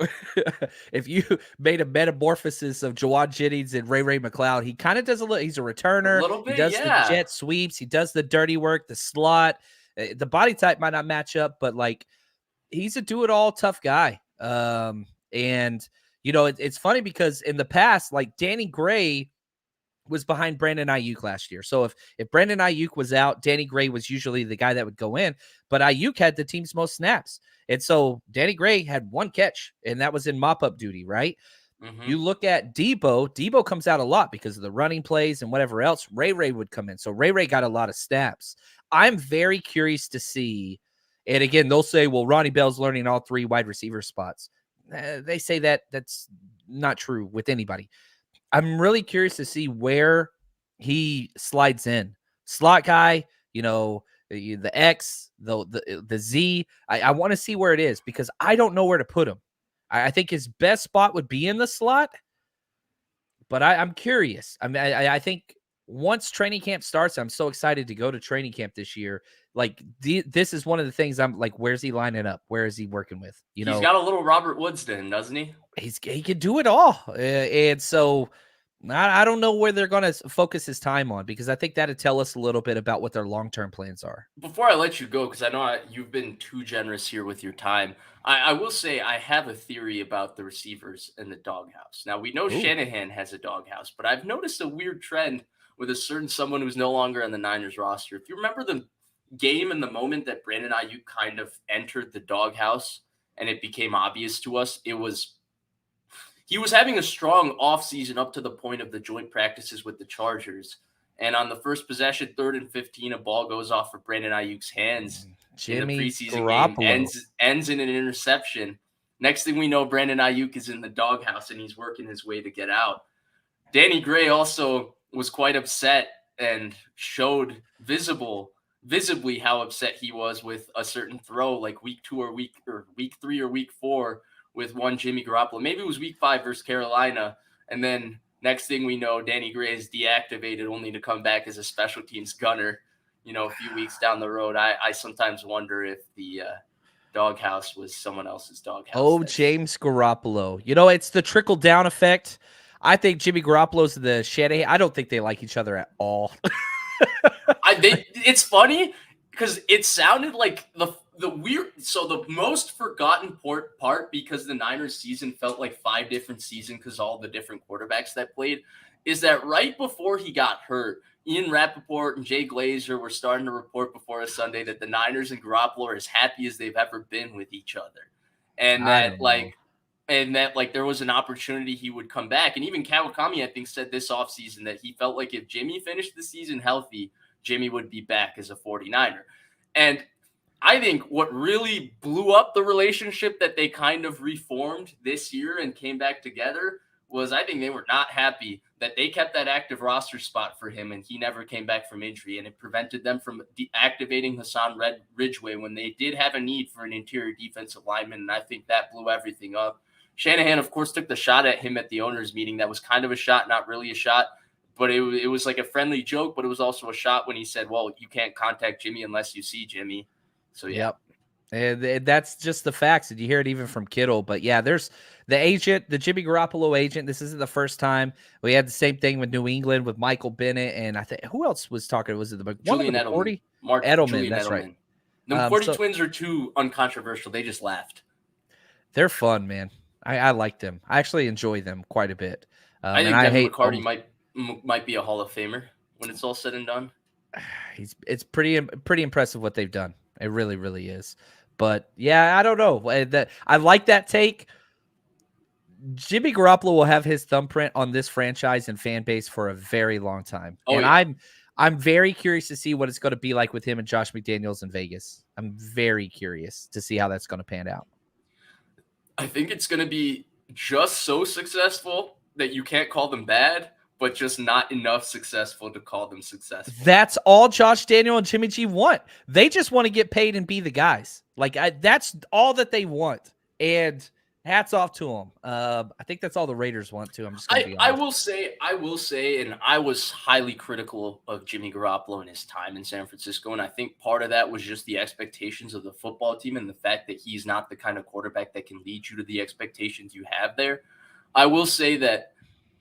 if you made a metamorphosis of Jawan Jennings and Ray McLeod, he kind of does a little. He's a A returner. little He bit, does the yeah. jet sweeps. He does the dirty work, the slot. The body type might not match up, but like he's a do it all tough guy. And it's funny because in the past, like Danny Gray was behind Brandon Ayuk last year. So if Brandon Ayuk was out, Danny Gray was usually the guy that would go in, but Ayuk had the team's most snaps. And so Danny Gray had one catch, and that was in mop-up duty, right? Mm-hmm. You look at Debo comes out a lot because of the running plays and whatever else. Ray would come in. So Ray got a lot of snaps. I'm very curious to see, and again, they'll say, well, Ronnie Bell's learning all three wide receiver spots. They say that's not true with anybody. I'm really curious to see where he slides in. Slot guy, the X, the Z. I want to see where it is because I don't know where to put him. I think his best spot would be in the slot, but I'm curious. I mean, I think once training camp starts, I'm so excited to go to training camp this year. Like this is one of the things I'm like, where's he lining up? Where is he working with? He's got a little Robert Woods then, doesn't he? He can do it all, and so I don't know where they're going to focus his time on because I think that'd tell us a little bit about what their long-term plans are. Before I let you go, because I know you've been too generous here with your time, I will say I have a theory about the receivers in the doghouse. Now, we know Ooh. Shanahan has a doghouse, but I've noticed a weird trend with a certain someone who's no longer on the Niners roster. If you remember the game and the moment that Brandon Ayuk kind of entered the doghouse and it became obvious to us, he was having a strong offseason up to the point of the joint practices with the Chargers. And on the first possession, 3rd and 15, a ball goes off for Brandon Ayuk's hands in the preseason game, ends in an interception. Next thing we know, Brandon Ayuk is in the doghouse and he's working his way to get out. Danny Gray also was quite upset and showed visibly how upset he was with a certain throw, like week 3 or week 4 with one Jimmy Garoppolo. Maybe it was week 5 versus Carolina. And then next thing we know, Danny Gray is deactivated only to come back as a special teams gunner, a few weeks down the road. I sometimes wonder if the doghouse was someone else's doghouse. Oh, James Garoppolo. It's the trickle-down effect. I think Jimmy Garoppolo's the Shanahan. I don't think they like each other at all. It's funny because it sounded like the most forgotten part, because the Niners season felt like 5 different seasons because all the different quarterbacks that played, is that right before he got hurt, Ian Rappaport and Jay Glazer were starting to report before a Sunday that the Niners and Garoppolo are as happy as they've ever been with each other. And that there was an opportunity he would come back. And even Kawakami, I think, said this offseason that he felt like if Jimmy finished the season healthy, Jimmy would be back as a 49er. And I think what really blew up the relationship that they kind of reformed this year and came back together was I think they were not happy that they kept that active roster spot for him and he never came back from injury, and it prevented them from deactivating Hassan Ridgeway when they did have a need for an interior defensive lineman, and I think that blew everything up. Shanahan, of course, took the shot at him at the owners' meeting. That was kind of a shot, not really a shot, but it was like a friendly joke, but it was also a shot when he said, well, you can't contact Jimmy unless you see Jimmy. So, yeah. Yep. And that's just the facts. And you hear it even from Kittle. But yeah, there's the agent, the Jimmy Garoppolo agent. This isn't the first time. We had the same thing with New England with Michael Bennett. And I think who else was talking? Was it the Julian Edelman? Edelman, that's Edelman. Right. The 40 twins are too uncontroversial. They just laughed. They're fun, man. I like them. I actually enjoy them quite a bit. I think Devin McCarty might be a Hall of Famer when it's all said and done. It's pretty impressive what they've done. It really, really is. But yeah, I don't know. I like that take. Jimmy Garoppolo will have his thumbprint on this franchise and fan base for a very long time. I'm very curious to see what it's going to be like with him and Josh McDaniels in Vegas. I'm very curious to see how that's going to pan out. I think it's going to be just so successful that you can't call them bad, but just not enough successful to call them successful. That's all Josh Daniel and Jimmy G want. They just want to get paid and be the guys. That's all that they want. And Hats off to him. I think that's all the Raiders want to. I'm just gonna be I honest. will say, and I was highly critical of Jimmy Garoppolo and his time in San Francisco, and I think part of that was just the expectations of the football team and the fact that he's not the kind of quarterback that can lead you to the expectations you have there. I will say that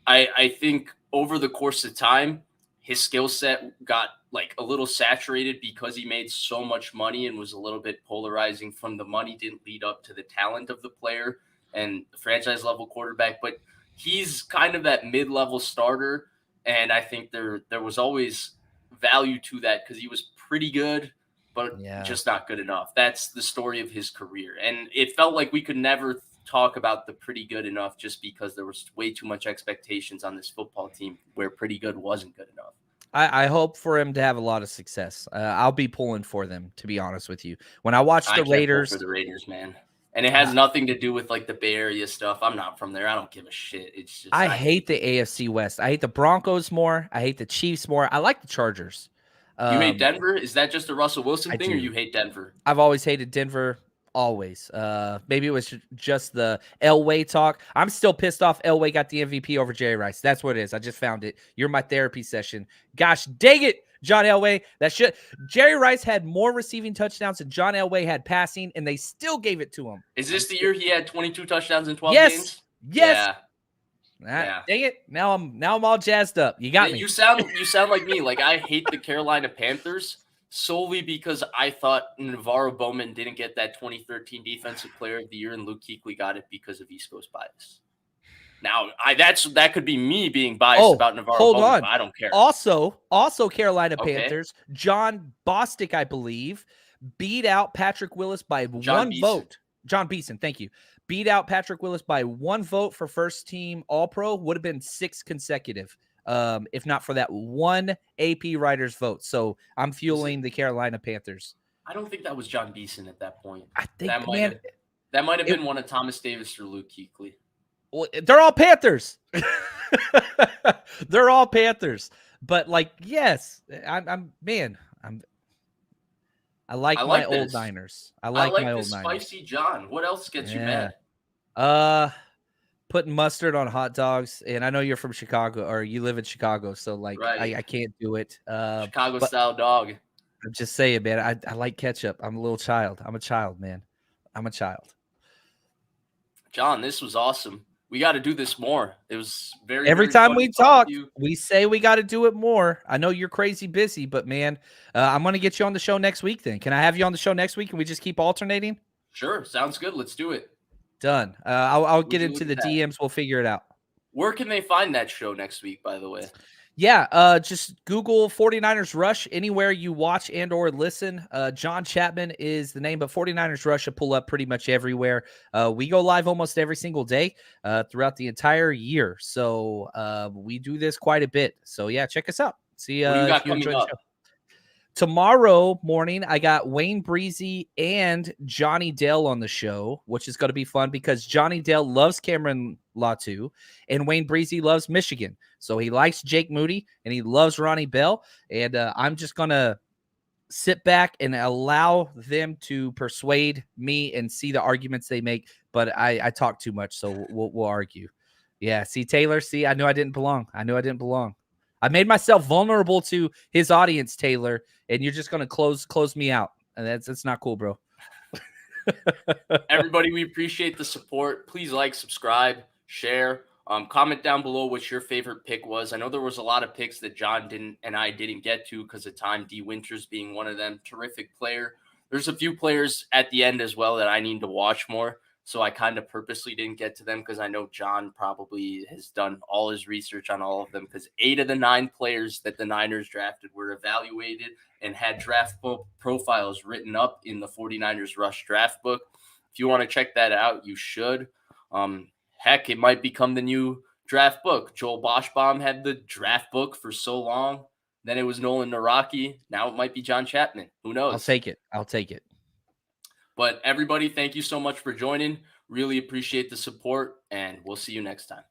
I think over the course of time, his skill set got like a little saturated because he made so much money and was a little bit polarizing from the money, didn't lead up to the talent of the player and the franchise level quarterback. But he's kind of that mid level starter. And I think there was always value to that because he was pretty good, but Yeah. just not good enough. That's the story of his career. And it felt like we could never talk about the pretty good enough just because there was way too much expectations on this football team where pretty good wasn't good enough. I hope for him to have a lot of success. I'll be pulling for them, to be honest with you. When I watch I the can't pull for Raiders, the Raiders, man. And it has nothing to do with like the Bay Area stuff. I'm not from there. I don't give a shit. It's just I hate the AFC West. I hate the Broncos more. I hate the Chiefs more. I like the Chargers. You hate Denver? Is that just a Russell Wilson I thing, or do. you hate Denver? I've always hated Denver. Always. Maybe it was just the Elway talk. I'm still pissed off Elway got the MVP over Jerry Rice. That's what it is. I just found it. You're my therapy session. Gosh dang it, John Elway. Jerry Rice had more receiving touchdowns than John Elway had passing, and they still gave it to him. Is this the year he had 22 touchdowns in 12 Yes. games? Yes. Yeah. Yeah. Dang it. Now I'm all jazzed up. You got me. You sound like me. Like I hate the Carolina Panthers solely because I thought Navarro Bowman didn't get that 2013 Defensive Player of the Year and Luke Kuechly got it because of East Coast bias. Now, that could be me being biased about Navarro Bowman, but I don't care. Also Carolina Panthers, John Bostic, I believe, beat out Patrick Willis by one vote. John Beeson, thank you. Beat out Patrick Willis by one vote for first team All-Pro. Would have been 6 consecutive, if not for that one AP writer's vote. So I'm fueling the Carolina Panthers. I don't think that was John Beeson at that point. I think that might have been one of Thomas Davis or Luke Kuechly. Well, they're all Panthers. They're all Panthers. But like, yes, I like my old Niners. I like my old Niners. Spicy John. What else gets you mad? Putting mustard on hot dogs. And I know you're from Chicago, or you live in Chicago, so like I can't do it. Chicago style dog. I'm just saying, man. I like ketchup. I'm a little child. I'm a child, man. I'm a child. John, this was awesome. We got to do this more. It was every time we talk, we say we got to do it more. I know you're crazy busy, but man, I'm going to get you on the show next week then. Can I have you on the show next week and we just keep alternating? Sure. Sounds good. Let's do it. Done. I'll get into the DMs. We'll figure it out. Where can they find that show next week, by the way? Yeah, just Google 49ers Rush anywhere you watch and or listen. John Chapman is the name, but 49ers Rush will pull up pretty much everywhere. We go live almost every single day throughout the entire year. So we do this quite a bit. So, yeah, check us out. See what do you got if you coming enjoy up? the show. Tomorrow morning, I got Wayne Breezy and Johnny Dale on the show, which is going to be fun because Johnny Dale loves Cameron Latu and Wayne Breezy loves Michigan. So he likes Jake Moody and he loves Ronnie Bell. And I'm just going to sit back and allow them to persuade me and see the arguments they make. But I talk too much, so we'll argue. Yeah, see, Taylor, I knew I didn't belong. I made myself vulnerable to his audience, Taylor, and you're just going to close me out. And that's not cool, bro. Everybody, we appreciate the support. Please like, subscribe, share, comment down below what your favorite pick was. I know there was a lot of picks that John and I didn't get to because of time. D. Winters being one of them. Terrific player. There's a few players at the end as well that I need to watch more. So I kind of purposely didn't get to them because I know John probably has done all his research on all of them because 8 of the 9 players that the Niners drafted were evaluated and had draft profiles written up in the 49ers Rush draft book. If you want to check that out, you should. Heck, it might become the new draft book. Joel Boschbaum had the draft book for so long. Then it was Nolan Naraki. Now it might be John Chapman. Who knows? I'll take it. But everybody, thank you so much for joining. Really appreciate the support, and we'll see you next time.